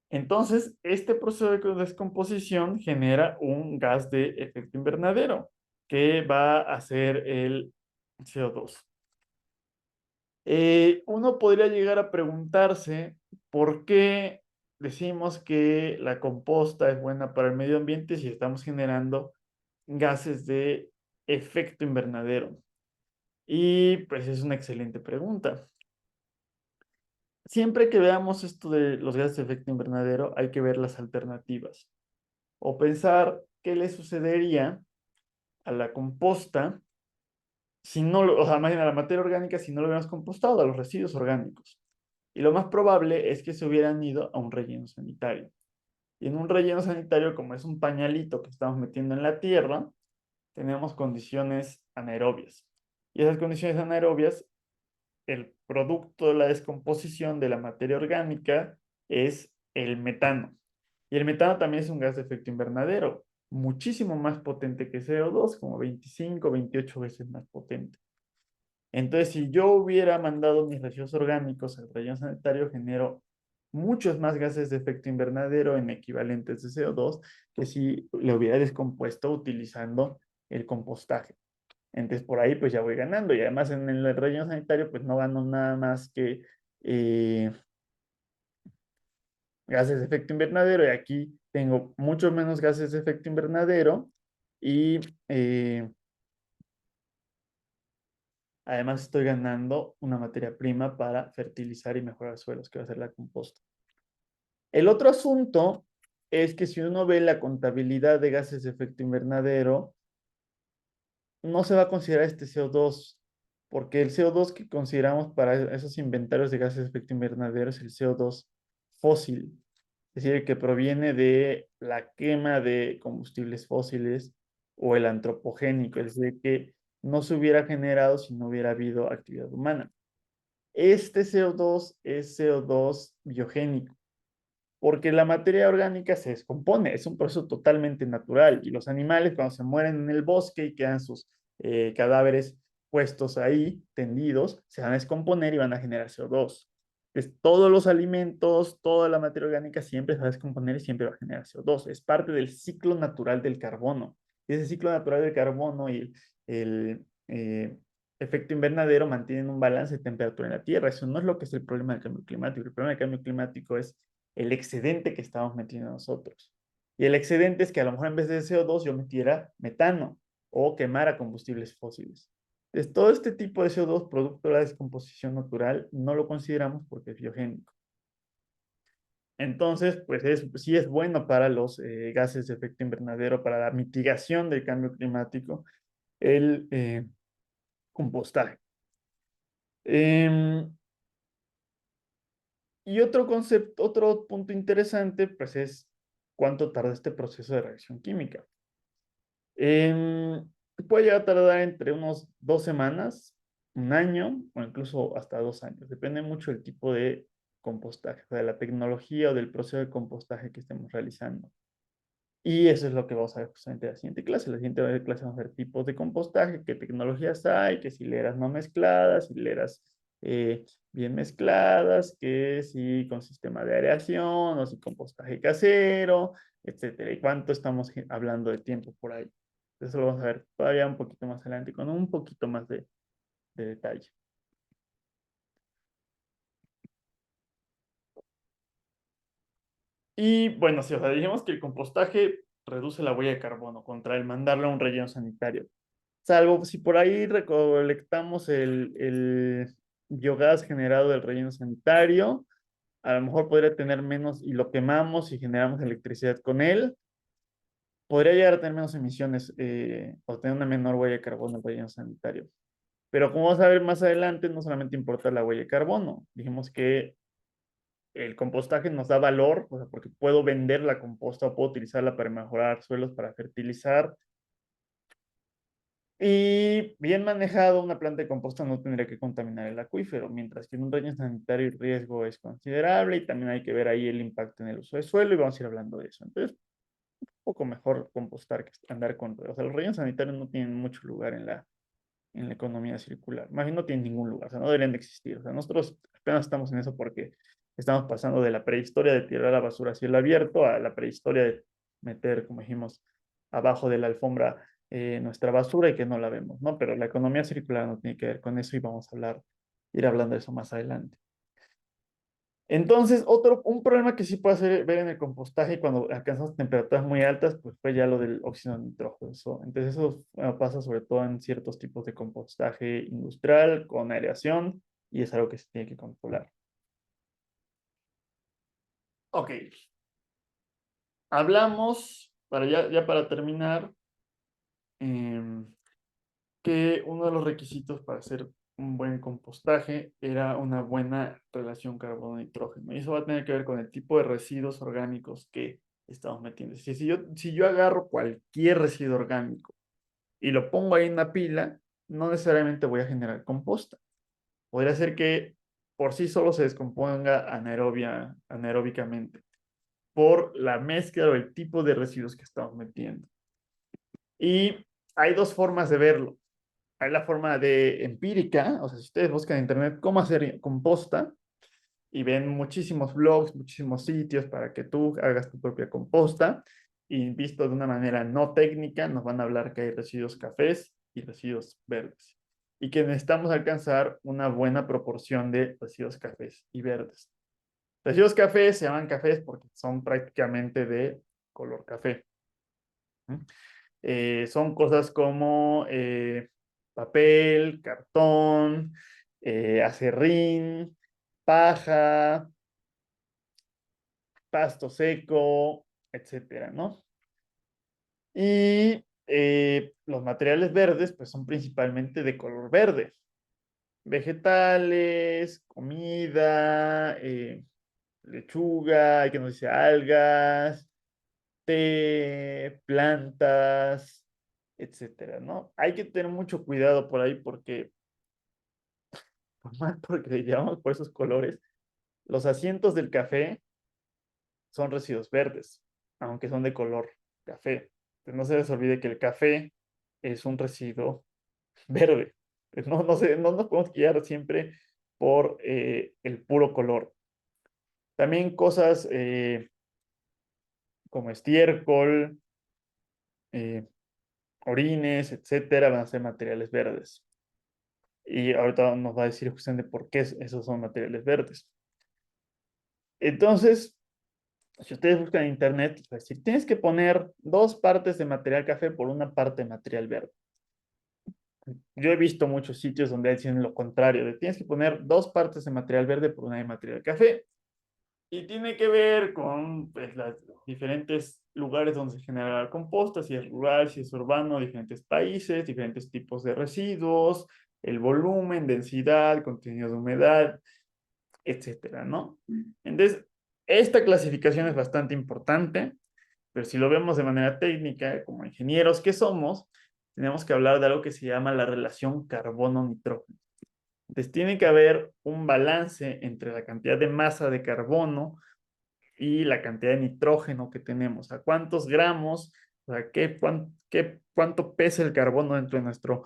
S1: Entonces, este proceso de descomposición genera un gas de efecto invernadero que va a ser el CO2. Uno podría llegar a preguntarse por qué decimos que la composta es buena para el medio ambiente si estamos generando gases de efecto invernadero. Y pues es una excelente pregunta. siempre que veamos esto de los gases de efecto invernadero, hay que ver las alternativas o pensar qué le sucedería a la composta si no, o sea, más bien a la materia orgánica si no lo hubiéramos compostado, a los residuos orgánicos. Y lo más probable es que se hubieran ido a un relleno sanitario. Y en un relleno sanitario, como es un pañalito que estamos metiendo en la tierra, tenemos condiciones anaerobias. Y esas condiciones anaerobias, el producto de la descomposición de la materia orgánica es el metano. Y el metano también es un gas de efecto invernadero, muchísimo más potente que CO2, como 25, 28 veces más potente. Entonces, si yo hubiera mandado mis residuos orgánicos al relleno sanitario, genero muchos más gases de efecto invernadero en equivalentes de CO2 que si lo hubiera descompuesto utilizando el compostaje. Entonces, por ahí pues ya voy ganando. Y además en el relleno sanitario pues no gano nada más que eh, gases de efecto invernadero. Y aquí tengo mucho menos gases de efecto invernadero y además estoy ganando una materia prima para fertilizar y mejorar suelos, que va a ser la composta. El otro asunto es que si uno ve la contabilidad de gases de efecto invernadero, no se va a considerar este CO2, porque el CO2 que consideramos para esos inventarios de gases de efecto invernadero es el CO2 fósil, es decir, el que proviene de la quema de combustibles fósiles o el antropogénico, es decir, que no se hubiera generado si no hubiera habido actividad humana. Este CO2 es CO2 biogénico, porque la materia orgánica se descompone, es un proceso totalmente natural y los animales cuando se mueren en el bosque y quedan sus cadáveres puestos ahí, tendidos, se van a descomponer y van a generar CO2. Entonces, todos los alimentos, toda la materia orgánica siempre se va a descomponer y siempre va a generar CO2. Es parte del ciclo natural del carbono. Y ese ciclo natural del carbono y el efecto invernadero mantienen un balance de temperatura en la Tierra. Eso no es lo que es el problema del cambio climático. El problema del cambio climático es el excedente que estamos metiendo nosotros. Y el excedente es que a lo mejor en vez de CO2 yo metiera metano o quemara combustibles fósiles. Entonces, todo este tipo de CO2, producto de la descomposición natural, no lo consideramos porque es biogénico. Entonces, pues sí es bueno para los gases de efecto invernadero, para la mitigación del cambio climático, el compostaje. Eh, y otro concepto, otro punto interesante, pues es cuánto tarda este proceso de reacción química. Puede llegar a tardar entre unos 2 semanas, un año o incluso hasta 2 años. Depende mucho del tipo de compostaje, o sea, de la tecnología o del proceso de compostaje que estemos realizando. Y eso es lo que vamos a ver justamente en la siguiente clase. La siguiente clase vamos a ver tipos de compostaje, qué tecnologías hay, que si hileras no mezcladas, hileras bien mezcladas, que si con sistema de aireación o si compostaje casero, etcétera. Y cuánto estamos hablando de tiempo por ahí. Eso lo vamos a ver todavía un poquito más adelante con un poquito más de detalle. Y bueno, si o sea, dijimos que el compostaje reduce la huella de carbono contra el mandarlo a un relleno sanitario. Salvo si por ahí recolectamos el biogás generado del relleno sanitario, a lo mejor podría tener menos y lo quemamos y generamos electricidad con él, podría llegar a tener menos emisiones o tener una menor huella de carbono el relleno sanitario. Pero como vamos a ver más adelante, no solamente importa la huella de carbono, dijimos que el compostaje nos da valor, o sea, porque puedo vender la composta o puedo utilizarla para mejorar suelos, para fertilizar. Y bien manejado, una planta de composta no tendría que contaminar el acuífero, mientras que en un relleno sanitario el riesgo es considerable y también hay que ver ahí el impacto en el uso de suelo y vamos a ir hablando de eso. Entonces, un poco mejor compostar que andar con... O sea, los rellenos sanitarios no tienen mucho lugar en la economía circular. Más bien no tienen ningún lugar, o sea, no deberían de existir. O sea, nosotros apenas estamos en eso porque estamos pasando de la prehistoria de tirar la basura a cielo abierto a la prehistoria de meter, como dijimos, abajo de la alfombra nuestra basura y que no la vemos, ¿no? Pero la economía circular no tiene que ver con eso y vamos a hablar, ir hablando de eso más adelante. Entonces, un problema que sí puede ver en el compostaje cuando alcanzamos temperaturas muy altas, pues fue ya lo del óxido nitrógeno. Entonces, eso pasa sobre todo en ciertos tipos de compostaje industrial con aireación y es algo que se tiene que controlar. Ok, hablamos, ya para terminar, em, que uno de los requisitos para hacer un buen compostaje era una buena relación carbono-nitrógeno. Y eso va a tener que ver con el tipo de residuos orgánicos que estamos metiendo. Si yo agarro cualquier residuo orgánico y lo pongo ahí en una pila, no necesariamente voy a generar composta. Podría ser que por sí solo se descomponga anaeróbicamente por la mezcla o el tipo de residuos que estamos metiendo. Y hay dos formas de verlo. Hay la forma de empírica, o sea, si ustedes buscan en internet cómo hacer composta y ven muchísimos blogs, muchísimos sitios para que tú hagas tu propia composta y visto de una manera no técnica, nos van a hablar que hay residuos cafés y residuos verdes y que necesitamos alcanzar una buena proporción de residuos cafés y verdes. Residuos cafés se llaman cafés porque son prácticamente de color café. Son cosas como papel, cartón, acerrín, paja, pasto seco, etcétera, ¿no? Y los materiales verdes, pues son principalmente de color verde. Vegetales, comida, lechuga, hay que no dice algas, té, plantas, etcétera, ¿no? Hay que tener mucho cuidado por ahí porque, por más porque le llamamos por esos colores, los asientos del café son residuos verdes, aunque son de color café. Entonces, no se les olvide que el café es un residuo verde. Pues no nos podemos guiar siempre por el puro color. También cosas como estiércol, eh, orines, etcétera, van a ser materiales verdes. Y ahorita nos va a decir justamente por qué esos son materiales verdes. Entonces, si ustedes buscan en internet, va a decir, tienes que poner dos partes de material café por una parte de material verde. Yo he visto muchos sitios donde dicen lo contrario, de tienes que poner dos partes de material verde por una de material café. Y tiene que ver con pues, los diferentes lugares donde se genera la composta, si es rural, si es urbano, diferentes países, diferentes tipos de residuos, el volumen, densidad, contenido de humedad, etcétera, ¿no? Entonces, esta clasificación es bastante importante, pero si lo vemos de manera técnica, como ingenieros que somos, tenemos que hablar de algo que se llama la relación carbono-nitrógeno. Entonces, tiene que haber un balance entre la cantidad de masa de carbono y la cantidad de nitrógeno que tenemos, a cuántos gramos, o sea, cuánto pesa el carbono dentro de nuestro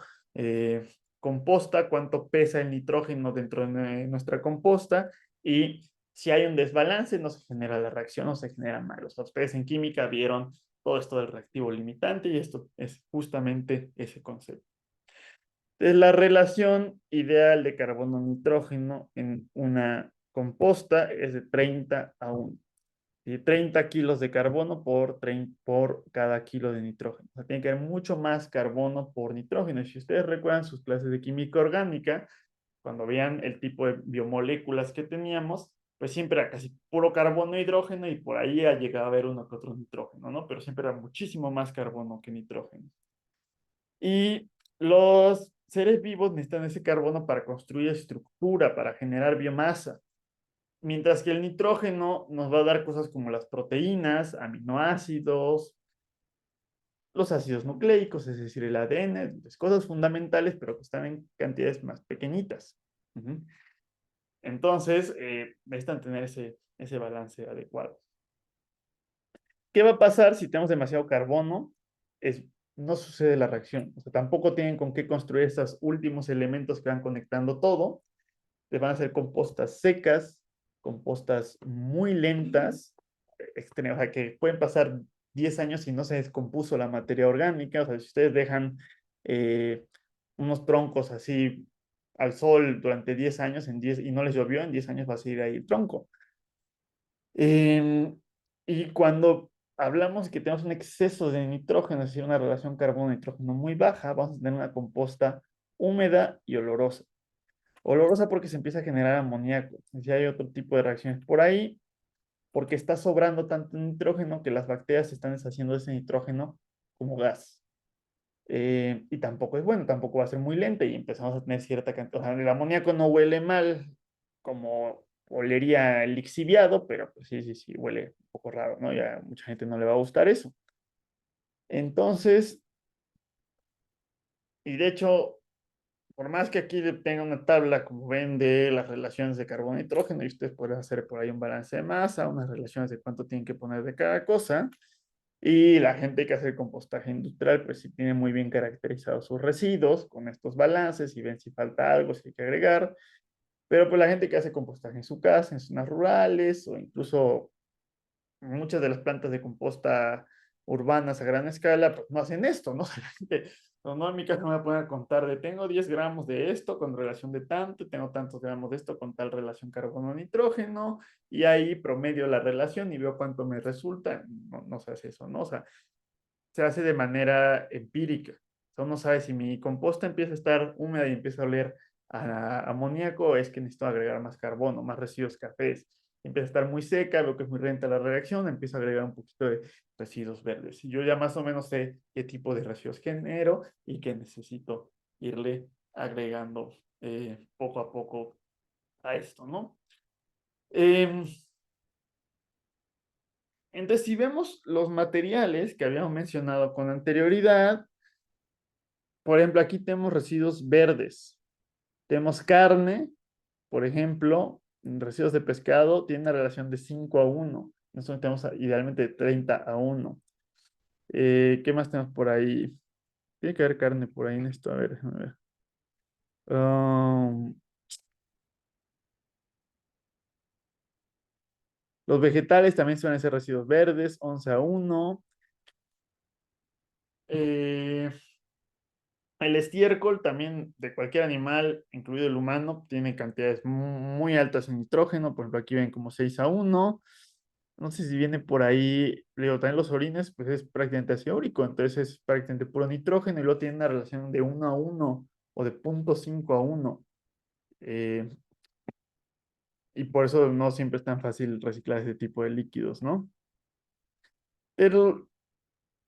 S1: composta, cuánto pesa el nitrógeno dentro de nuestra composta y si hay un desbalance no se genera la reacción, no se genera mal. O sea, ustedes en química vieron todo esto del reactivo limitante y esto es justamente ese concepto. Entonces, la relación ideal de carbono-nitrógeno en una composta es de 30 a 1 y 30 kilos de carbono por cada kilo de nitrógeno. O sea, tiene que haber mucho más carbono por nitrógeno. Y si ustedes recuerdan sus clases de química orgánica, cuando vean el tipo de biomoléculas que teníamos, pues siempre era casi puro carbono e hidrógeno y por ahí ha llegado a haber uno que otro nitrógeno, ¿no? Pero siempre era muchísimo más carbono que nitrógeno. Y los seres vivos necesitan ese carbono para construir estructura, para generar biomasa. Mientras que el nitrógeno nos va a dar cosas como las proteínas, aminoácidos, los ácidos nucleicos, es decir, el ADN, pues, cosas fundamentales, pero que están en cantidades más pequeñitas. Entonces, necesitan tener ese balance adecuado. ¿Qué va a pasar si tenemos demasiado carbono? No sucede la reacción. O sea, tampoco tienen con qué construir estos últimos elementos que van conectando todo. Les van a hacer compostas secas, compostas muy lentas, o sea, que pueden pasar 10 años y no se descompuso la materia orgánica. O sea, si ustedes dejan unos troncos así al sol durante 10 años y no les llovió, en 10 años va a seguir ahí el tronco. Y cuando hablamos que tenemos un exceso de nitrógeno, es decir, una relación carbono-nitrógeno muy baja, vamos a tener una composta húmeda y olorosa. Olorosa porque se empieza a generar amoníaco. Si hay otro tipo de reacciones por ahí, porque está sobrando tanto nitrógeno que las bacterias están deshaciendo ese nitrógeno como gas. Y tampoco es bueno, tampoco va a ser muy lenta y empezamos a tener cierta cantidad. O sea, el amoníaco no huele mal como olería el lixiviado, pero pues sí, sí, sí, huele un poco raro, ¿no? Ya a mucha gente no le va a gustar eso. Entonces, y de hecho, por más que aquí tenga una tabla, como ven, de las relaciones de carbono y nitrógeno, y ustedes pueden hacer por ahí un balance de masa, unas relaciones de cuánto tienen que poner de cada cosa, y la gente que hace compostaje industrial, pues sí tiene muy bien caracterizados sus residuos con estos balances y ven si falta algo, si hay que agregar. Pero pues la gente que hace compostaje en su casa, en zonas rurales o incluso muchas de las plantas de composta urbanas a gran escala, pues no hacen esto, ¿no? No, en mi caso me voy a poner a contar de tengo 10 gramos de esto con relación de tanto, tengo tantos gramos de esto con tal relación carbono-nitrógeno, y ahí promedio la relación y veo cuánto me resulta. No, no se hace eso, ¿no? O sea, se hace de manera empírica. O sea, uno sabe si mi composta empieza a estar húmeda y empieza a oler a amoníaco, es que necesito agregar más carbono, más residuos cafés. Empieza a estar muy seca, veo que es muy lenta la reacción, empiezo a agregar un poquito de residuos verdes. Y yo ya más o menos sé qué tipo de residuos genero y qué necesito irle agregando poco a poco a esto, ¿no? Eh, entonces, si vemos los materiales que habíamos mencionado con anterioridad, por ejemplo, aquí tenemos residuos verdes. Tenemos carne, por ejemplo, residuos de pescado tienen una relación de 5:1. Nosotros tenemos idealmente 30:1. ¿Qué más tenemos por ahí? Tiene que haber carne por ahí en esto. A ver, déjame ver. Um, los vegetales también suelen ser residuos verdes, 11:1. Eh, el estiércol también de cualquier animal, incluido el humano, tiene cantidades muy altas en nitrógeno. Por ejemplo, aquí ven como 6:1. No sé si viene por ahí, digo, también los orines, pues es prácticamente ácido úrico, entonces es prácticamente puro nitrógeno y luego tiene una relación de 1:1 o de 0.5:1. eh, y por eso no siempre es tan fácil reciclar ese tipo de líquidos, ¿no? Pero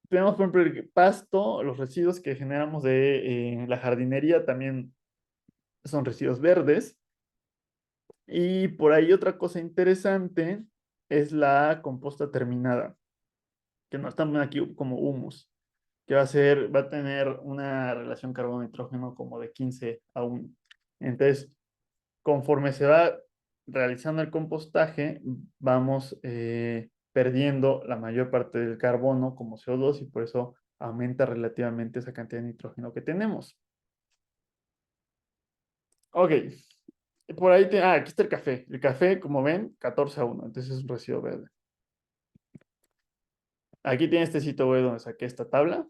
S1: tenemos, por ejemplo, el pasto, los residuos que generamos de la jardinería también son residuos verdes. Y por ahí otra cosa interesante es la composta terminada, que no están aquí como humus, que va a tener una relación carbono-nitrógeno como de 15:1. Entonces, conforme se va realizando el compostaje, vamos perdiendo la mayor parte del carbono como CO2 y por eso aumenta relativamente esa cantidad de nitrógeno que tenemos. Ok, por ahí, aquí está el café. El café, como ven, 14:1, entonces es un residuo verde. Aquí tiene este sitio web donde saqué esta tabla.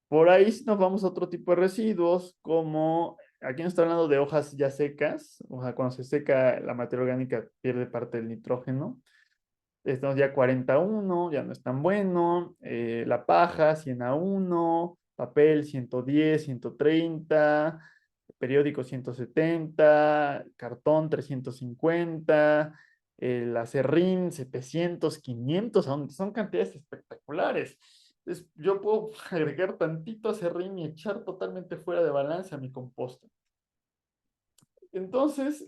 S1: Por ahí si nos vamos a otro tipo de residuos, como aquí nos está hablando de hojas ya secas, o sea, cuando se seca la materia orgánica pierde parte del nitrógeno. Estamos ya 40:1, ya no es tan bueno. La paja, 100:1, papel, 110, 130, periódico, 170, cartón, 350, el acerrín, 700, 500, son cantidades espectaculares. Entonces, yo puedo agregar tantito acerrín y echar totalmente fuera de balance a mi composta. Entonces,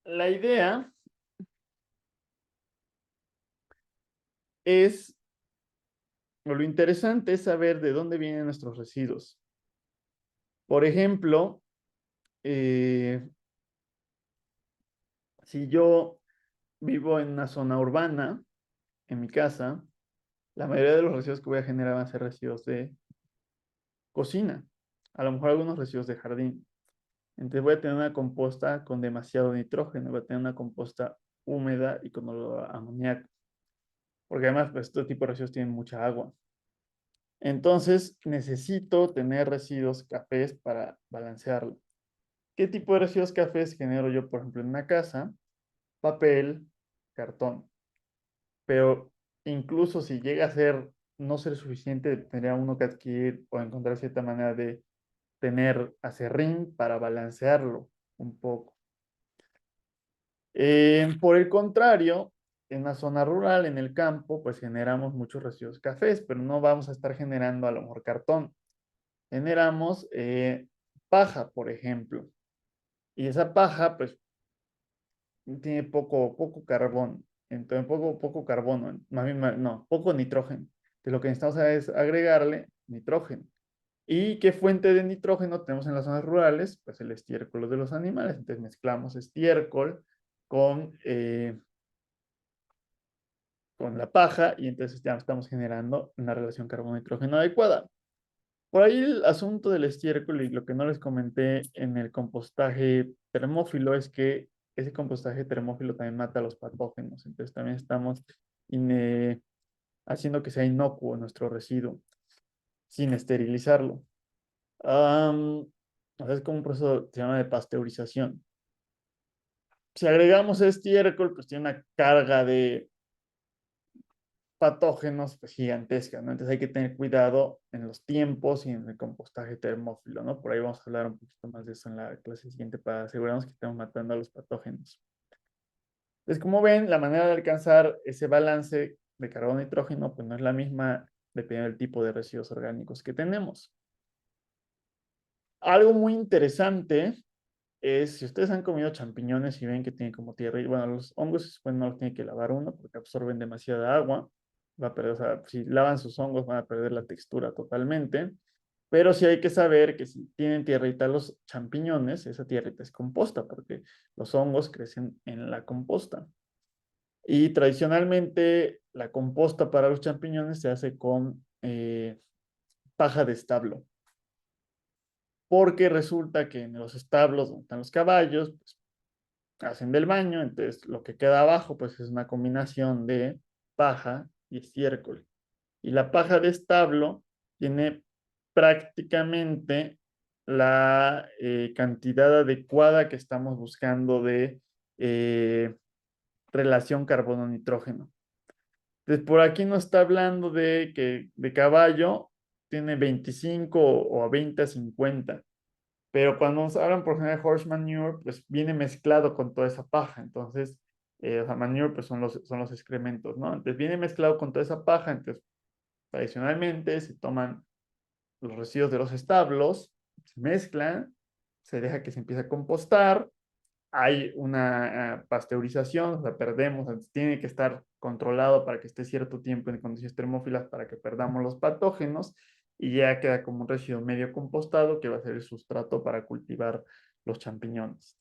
S1: la idea es, o lo interesante es saber de dónde vienen nuestros residuos. Por ejemplo, eh, si yo vivo en una zona urbana, en mi casa, la mayoría de los residuos que voy a generar van a ser residuos de cocina, a lo mejor algunos residuos de jardín. Entonces voy a tener una composta con demasiado nitrógeno, voy a tener una composta húmeda y con olor a amoníaco, porque además pues, este tipo de residuos tienen mucha agua. Entonces necesito tener residuos cafés para balancearlo. ¿Qué tipo de residuos cafés genero yo, por ejemplo, en una casa? Papel, cartón. Pero incluso si llega a ser no ser suficiente, tendría uno que adquirir o encontrar cierta manera de tener acerrín para balancearlo un poco. Por el contrario, en la zona rural, en el campo, pues generamos muchos residuos cafés, pero no vamos a estar generando a lo mejor cartón. Generamos paja, por ejemplo. Y esa paja, pues, tiene poco carbón. Entonces, poco carbono, más bien, no, poco nitrógeno. Entonces, lo que necesitamos es agregarle nitrógeno. ¿Y qué fuente de nitrógeno tenemos en las zonas rurales? Pues el estiércol de los animales. Entonces, mezclamos estiércol con, con la paja y entonces ya estamos generando una relación carbono-nitrógeno adecuada. Por ahí el asunto del estiércol y lo que no les comenté en el compostaje termófilo es que ese compostaje termófilo también mata a los patógenos. Entonces también estamos haciendo que sea inocuo nuestro residuo sin esterilizarlo. O sea, es como un proceso que se llama de pasteurización. Si agregamos estiércol, pues tiene una carga de patógenos pues, gigantesca, ¿no? Entonces hay que tener cuidado en los tiempos y en el compostaje termófilo, ¿no? Por ahí vamos a hablar un poquito más de eso en la clase siguiente para asegurarnos que estamos matando a los patógenos. Entonces, como ven, la manera de alcanzar ese balance de carbono y nitrógeno pues no es la misma dependiendo del tipo de residuos orgánicos que tenemos. Algo muy interesante es, si ustedes han comido champiñones y ven que tienen como tierra, y bueno, los hongos pues no los tiene que lavar uno porque absorben demasiada agua, va a perder, o sea, si lavan sus hongos van a perder la textura totalmente, pero sí hay que saber que si tienen tierrita los champiñones, esa tierrita es composta porque los hongos crecen en la composta. Y tradicionalmente la composta para los champiñones se hace con paja de establo porque resulta que en los establos donde están los caballos, pues, hacen del baño, entonces lo que queda abajo pues es una combinación de paja y estiércol. Y la paja de establo tiene prácticamente la cantidad adecuada que estamos buscando de relación carbono-nitrógeno. Entonces, por aquí nos está hablando de que de caballo tiene 25 o a 20 a 50. Pero cuando nos hablan por ejemplo de horse manure, pues viene mezclado con toda esa paja. Entonces, o sea, manure pues son los excrementos, ¿no? Entonces viene mezclado con toda esa paja. Entonces, tradicionalmente se toman los residuos de los establos, se mezclan, se deja que se empiece a compostar. Hay una pasteurización, o sea, perdemos, o sea, tiene que estar controlado para que esté cierto tiempo en condiciones termófilas para que perdamos los patógenos y ya queda como un residuo medio compostado que va a ser el sustrato para cultivar los champiñones.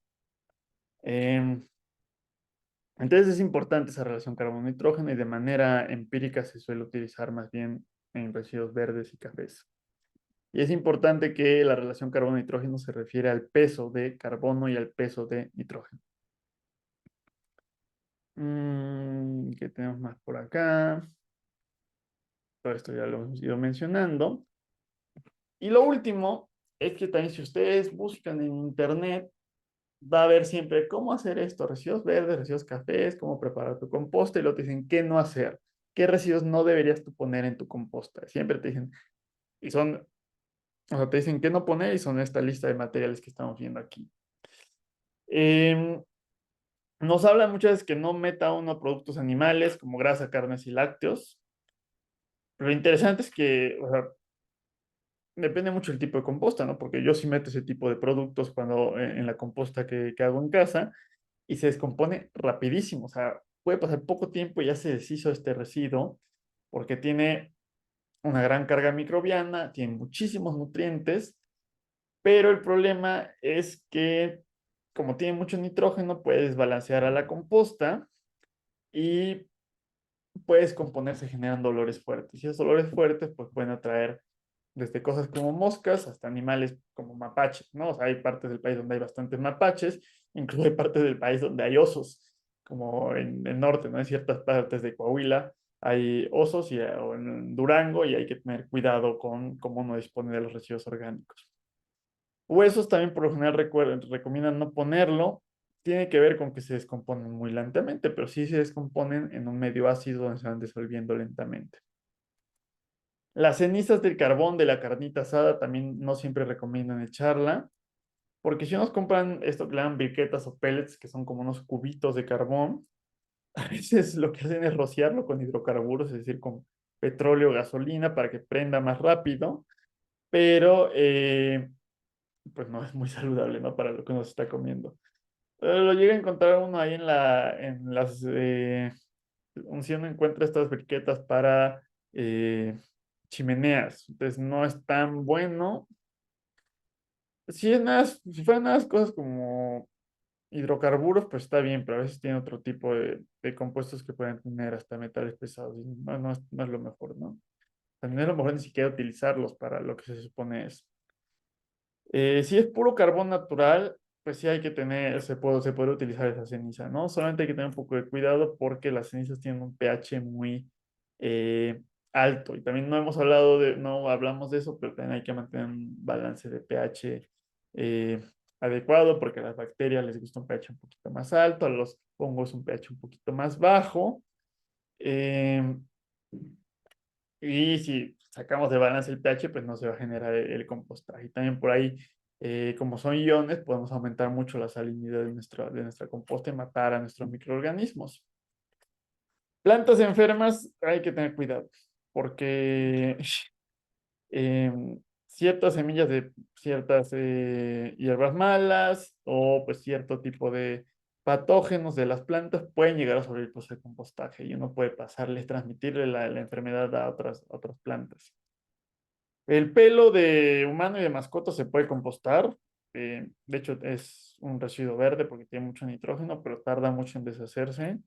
S1: Entonces es importante esa relación carbono-nitrógeno y de manera empírica se suele utilizar más bien en residuos verdes y cafés. Y es importante que la relación carbono-nitrógeno se refiere al peso de carbono y al peso de nitrógeno. ¿Qué tenemos más por acá? Todo esto ya lo hemos ido mencionando. Y lo último es que también si ustedes buscan en internet, va a haber siempre cómo hacer esto, residuos verdes, residuos cafés, cómo preparar tu composta y luego te dicen qué no hacer, qué residuos no deberías tú poner en tu composta. Siempre te dicen, y son, o sea, te dicen qué no poner y son esta lista de materiales que estamos viendo aquí. Eh, Nos habla muchas veces que no meta uno productos animales como grasa, carnes y lácteos. Lo interesante es que, o sea, depende mucho del tipo de composta, ¿no? Porque yo sí meto ese tipo de productos cuando en la composta que hago en casa y se descompone rapidísimo. O sea, puede pasar poco tiempo y ya se deshizo este residuo porque tiene una gran carga microbiana, tiene muchísimos nutrientes, pero el problema es que como tiene mucho nitrógeno, puede desbalancear a la composta y puede descomponerse generando olores fuertes. Y esos olores fuertes pues pueden atraer desde cosas como moscas hasta animales como mapaches, ¿no? O sea, hay partes del país donde hay bastantes mapaches, incluso hay partes del país donde hay osos, como en el norte, ¿no? En ciertas partes de Coahuila hay osos o en Durango y hay que tener cuidado con cómo uno dispone de los residuos orgánicos. Huesos también por lo general recomiendan no ponerlo. Tiene que ver con que se descomponen muy lentamente, pero sí se descomponen en un medio ácido donde se van disolviendo lentamente. Las cenizas del carbón de la carnita asada también no siempre recomiendan echarla, porque si nos compran esto que le llaman briquetas o pellets, que son como unos cubitos de carbón, a veces lo que hacen es rociarlo con hidrocarburos, es decir, con petróleo o gasolina para que prenda más rápido, pero pues no es muy saludable, ¿no? Para lo que uno se está comiendo. Lo llega a encontrar uno ahí en las, si uno encuentra estas briquetas para chimeneas, entonces no es tan bueno. Si fueran nada más cosas como hidrocarburos, pues está bien, pero a veces tiene otro tipo de compuestos que pueden tener hasta metales pesados y no es lo mejor, ¿no? O sea, no es lo mejor ni siquiera utilizarlos para lo que se supone es. Si es puro carbón natural, pues sí hay que tener, se puede utilizar esa ceniza, ¿no? Solamente hay que tener un poco de cuidado porque las cenizas tienen un pH muy eh, alto. Y también no hablamos de eso, pero también hay que mantener un balance de pH eh, adecuado porque a las bacterias les gusta un pH un poquito más alto, a los hongos un pH un poquito más bajo. Eh, y si sacamos de balance el pH, pues no se va a generar el compostaje. Y también por ahí, como son iones, podemos aumentar mucho la salinidad de nuestra composta y matar a nuestros microorganismos. Plantas enfermas, hay que tener cuidado, porque ciertas semillas de ciertas hierbas malas o pues cierto tipo de patógenos de las plantas pueden llegar a sobre el proceso de compostaje y uno puede pasarles, transmitirle la enfermedad a otras plantas. El pelo de humano y de mascota se puede compostar. De hecho, es un residuo verde porque tiene mucho nitrógeno, pero tarda mucho en deshacerse.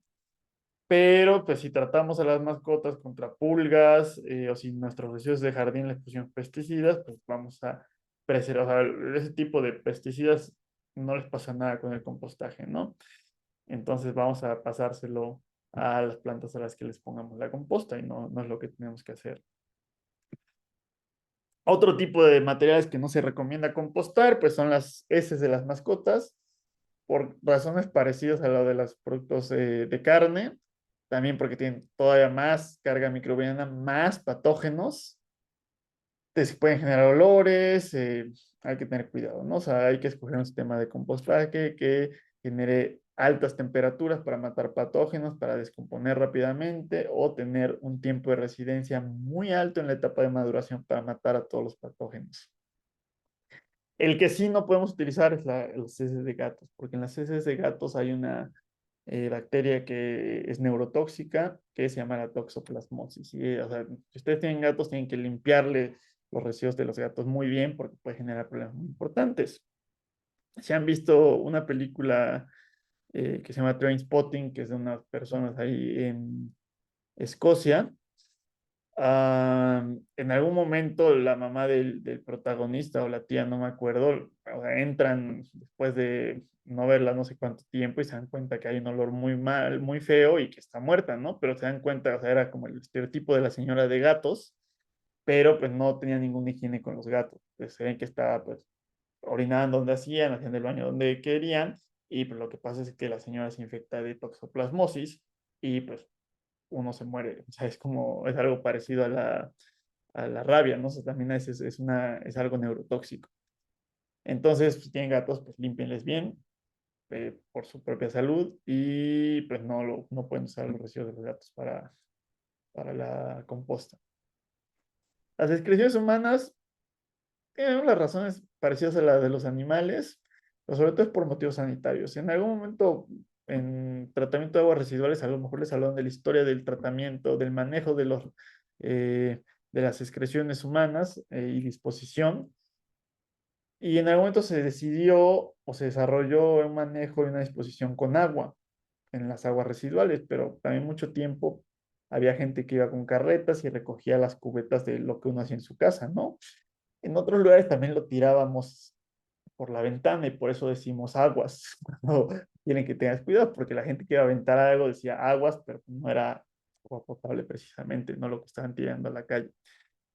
S1: Pero, pues, si tratamos a las mascotas contra pulgas o si nuestros residuos de jardín les pusimos pesticidas, pues vamos a preservar. O sea, ese tipo de pesticidas no les pasa nada con el compostaje, ¿no? Entonces, vamos a pasárselo a las plantas a las que les pongamos la composta y no es lo que tenemos que hacer. Otro tipo de materiales que no se recomienda compostar, pues son las heces de las mascotas, por razones parecidas a lo de los productos de carne, también porque tienen todavía más carga microbiana, más patógenos, se pueden generar olores, hay que tener cuidado, ¿no? O sea, hay que escoger un sistema de compostaje que genere altas temperaturas para matar patógenos, para descomponer rápidamente o tener un tiempo de residencia muy alto en la etapa de maduración para matar a todos los patógenos. El que sí no podemos utilizar es las heces de gatos, porque en las heces de gatos hay una bacteria que es neurotóxica, que se llama la toxoplasmosis. Y, o sea, si ustedes tienen gatos, tienen que limpiarle los residuos de los gatos muy bien, porque puede generar problemas muy importantes. Si han visto una película que se llama Trainspotting, que es de unas personas ahí en Escocia, en algún momento la mamá del protagonista o la tía, no me acuerdo, o sea, entran después de no verla no sé cuánto tiempo y se dan cuenta que hay un olor muy mal, muy feo y que está muerta, ¿no? Pero se dan cuenta, o sea, era como el estereotipo de la señora de gatos, pero pues no tenía ninguna higiene con los gatos. Pues se ven que estaba pues orinando donde hacían, haciendo el baño donde querían y pues lo que pasa es que la señora se infecta de toxoplasmosis y pues uno se muere. O sea, es algo parecido a la rabia, ¿no? O sea, también es algo neurotóxico. Entonces, si tienen gatos, pues límpienles bien por su propia salud y pues no pueden usar los residuos de los gatos para la composta. Las excreciones humanas tienen las razones parecidas a las de los animales, pero sobre todo es por motivos sanitarios. En algún momento, en tratamiento de aguas residuales, a lo mejor les hablaron de la historia del tratamiento, del manejo de las excreciones humanas y disposición. Y en algún momento se decidió o se desarrolló un manejo y una disposición con agua en las aguas residuales, pero también mucho tiempo había gente que iba con carretas y recogía las cubetas de lo que uno hacía en su casa, ¿no? En otros lugares también lo tirábamos por la ventana y por eso decimos aguas. Cuando quieren que tengas cuidado, porque la gente que iba a aventar algo decía aguas, pero no era agua potable precisamente, no lo que estaban tirando a la calle.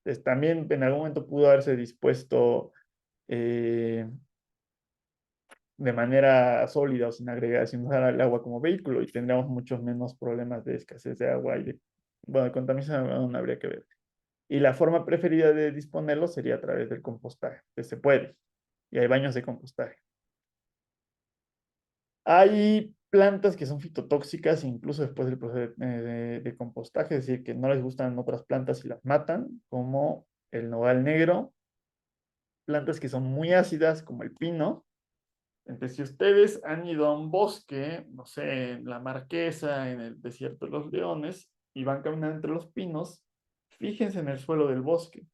S1: Entonces, también en algún momento pudo haberse dispuesto eh, de manera sólida o sin agregar, sin usar el agua como vehículo y tendríamos muchos menos problemas de escasez de agua y bueno, de contaminación no habría que ver. Y la forma preferida de disponerlo sería a través del compostaje, que se puede, y hay baños de compostaje. Hay plantas que son fitotóxicas incluso después del proceso de compostaje, es decir, que no les gustan otras plantas y las matan, como el nogal negro, plantas que son muy ácidas como el pino. Entonces, si ustedes han ido a un bosque, no sé, en la Marquesa, en el desierto de los Leones, y van caminando entre los pinos, fíjense en el suelo del bosque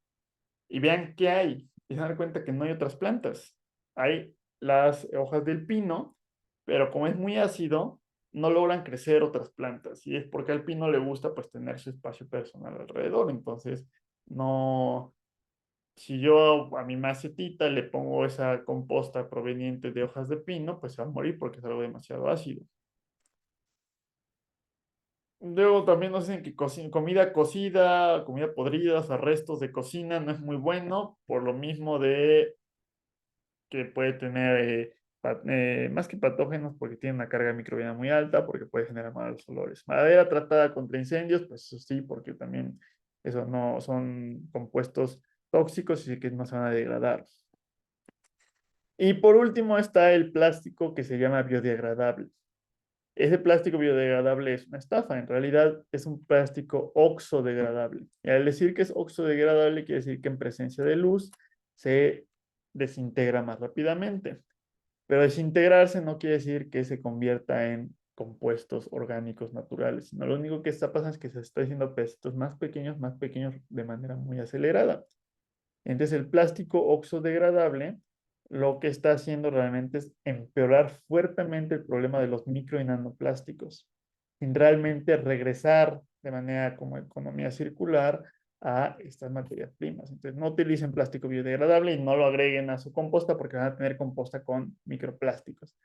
S1: y vean qué hay. Y se dan cuenta que no hay otras plantas. Hay las hojas del pino, pero como es muy ácido, no logran crecer otras plantas. Y es porque al pino le gusta pues tener su espacio personal alrededor. Entonces, no, si yo a mi macetita le pongo esa composta proveniente de hojas de pino, pues se va a morir porque es algo demasiado ácido. Luego también nos dicen que comida cocida, comida podrida, o sea, restos de cocina no es muy bueno, por lo mismo de que puede tener más que patógenos porque tiene una carga microbiana muy alta, porque puede generar malos olores. Madera tratada contra incendios, pues eso sí, porque también eso no son compuestos tóxicos y que no se van a degradar. Y por último está el plástico que se llama biodegradable. Ese plástico biodegradable es una estafa, en realidad es un plástico oxodegradable. Y al decir que es oxodegradable, quiere decir que en presencia de luz se desintegra más rápidamente. Pero desintegrarse no quiere decir que se convierta en compuestos orgánicos naturales, sino lo único que está pasando es que se está haciendo pedacitos más pequeños de manera muy acelerada. Entonces el plástico oxodegradable lo que está haciendo realmente es empeorar fuertemente el problema de los micro y nanoplásticos, sin realmente regresar de manera como economía circular a estas materias primas. Entonces no utilicen plástico biodegradable y no lo agreguen a su composta porque van a tener composta con microplásticos.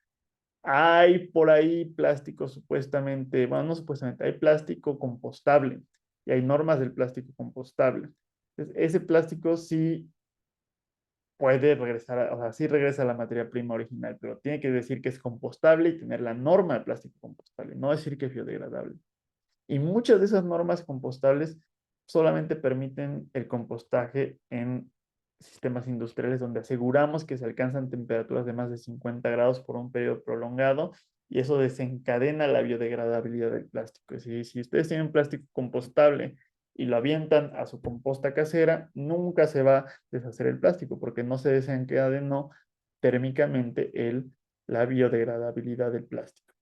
S1: Hay por ahí plástico supuestamente, bueno, no supuestamente, hay plástico compostable y hay normas del plástico compostable. Entonces, ese plástico sí puede regresar, o sea, sí regresa a la materia prima original, pero tiene que decir que es compostable y tener la norma de plástico compostable, no decir que es biodegradable. Y muchas de esas normas compostables solamente permiten el compostaje en sistemas industriales donde aseguramos que se alcanzan temperaturas de más de 50 grados por un periodo prolongado y eso desencadena la biodegradabilidad del plástico. Es decir, si ustedes tienen plástico compostable y lo avientan a su composta casera, nunca se va a deshacer el plástico porque no se desencadenó térmicamente la biodegradabilidad del plástico.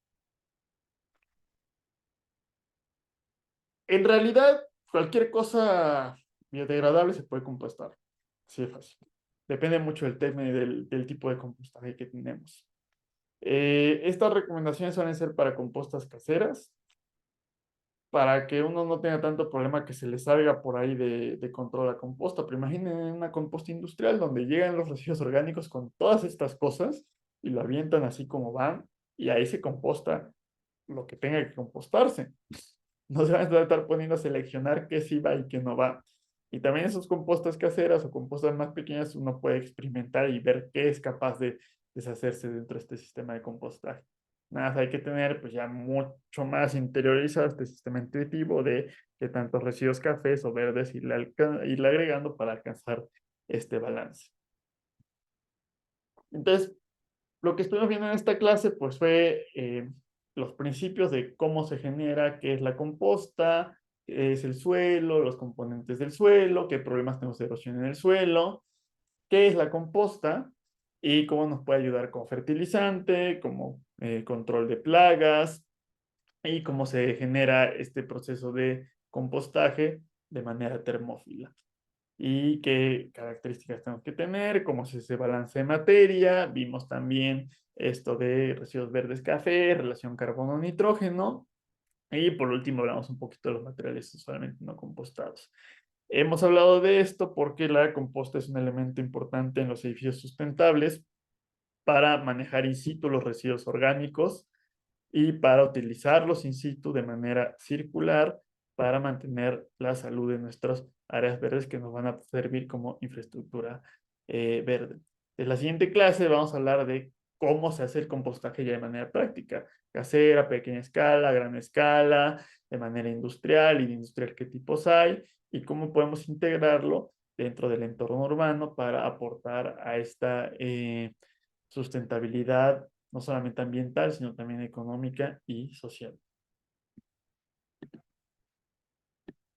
S1: En realidad, cualquier cosa biodegradable se puede compostar. Así de fácil. Depende mucho del tema y del tipo de compostaje que tenemos. Estas recomendaciones suelen ser para compostas caseras, para que uno no tenga tanto problema que se le salga por ahí de control la composta. Pero imaginen una composta industrial donde llegan los residuos orgánicos con todas estas cosas y lo avientan así como van y ahí se composta lo que tenga que compostarse. No se van a estar poniendo a seleccionar qué sí va y qué no va. Y también esos compostas caseras o compostas más pequeñas uno puede experimentar y ver qué es capaz de deshacerse dentro de este sistema de compostaje. Nada más hay que tener pues ya mucho más interiorizado este sistema intuitivo de qué tantos residuos cafés o verdes irle agregando para alcanzar este balance. Entonces, lo que estuvimos viendo en esta clase, pues fue los principios de cómo se genera, qué es la composta, qué es el suelo, los componentes del suelo, qué problemas tenemos de erosión en el suelo, qué es la composta y cómo nos puede ayudar como fertilizante, como control de plagas y cómo se genera este proceso de compostaje de manera termófila y qué características tenemos que tener, cómo se balance de materia. Vimos también esto de residuos verdes café, relación carbono-nitrógeno. Y por último hablamos un poquito de los materiales usualmente no compostados. Hemos hablado de esto porque la composta es un elemento importante en los edificios sustentables para manejar in situ los residuos orgánicos y para utilizarlos in situ de manera circular para mantener la salud de nuestras áreas verdes que nos van a servir como infraestructura verde. En la siguiente clase vamos a hablar de cómo se hace el compostaje ya de manera práctica, casera, pequeña escala, gran escala, de manera industrial y de industrial qué tipos hay y cómo podemos integrarlo dentro del entorno urbano para aportar a esta sustentabilidad no solamente ambiental, sino también económica y social.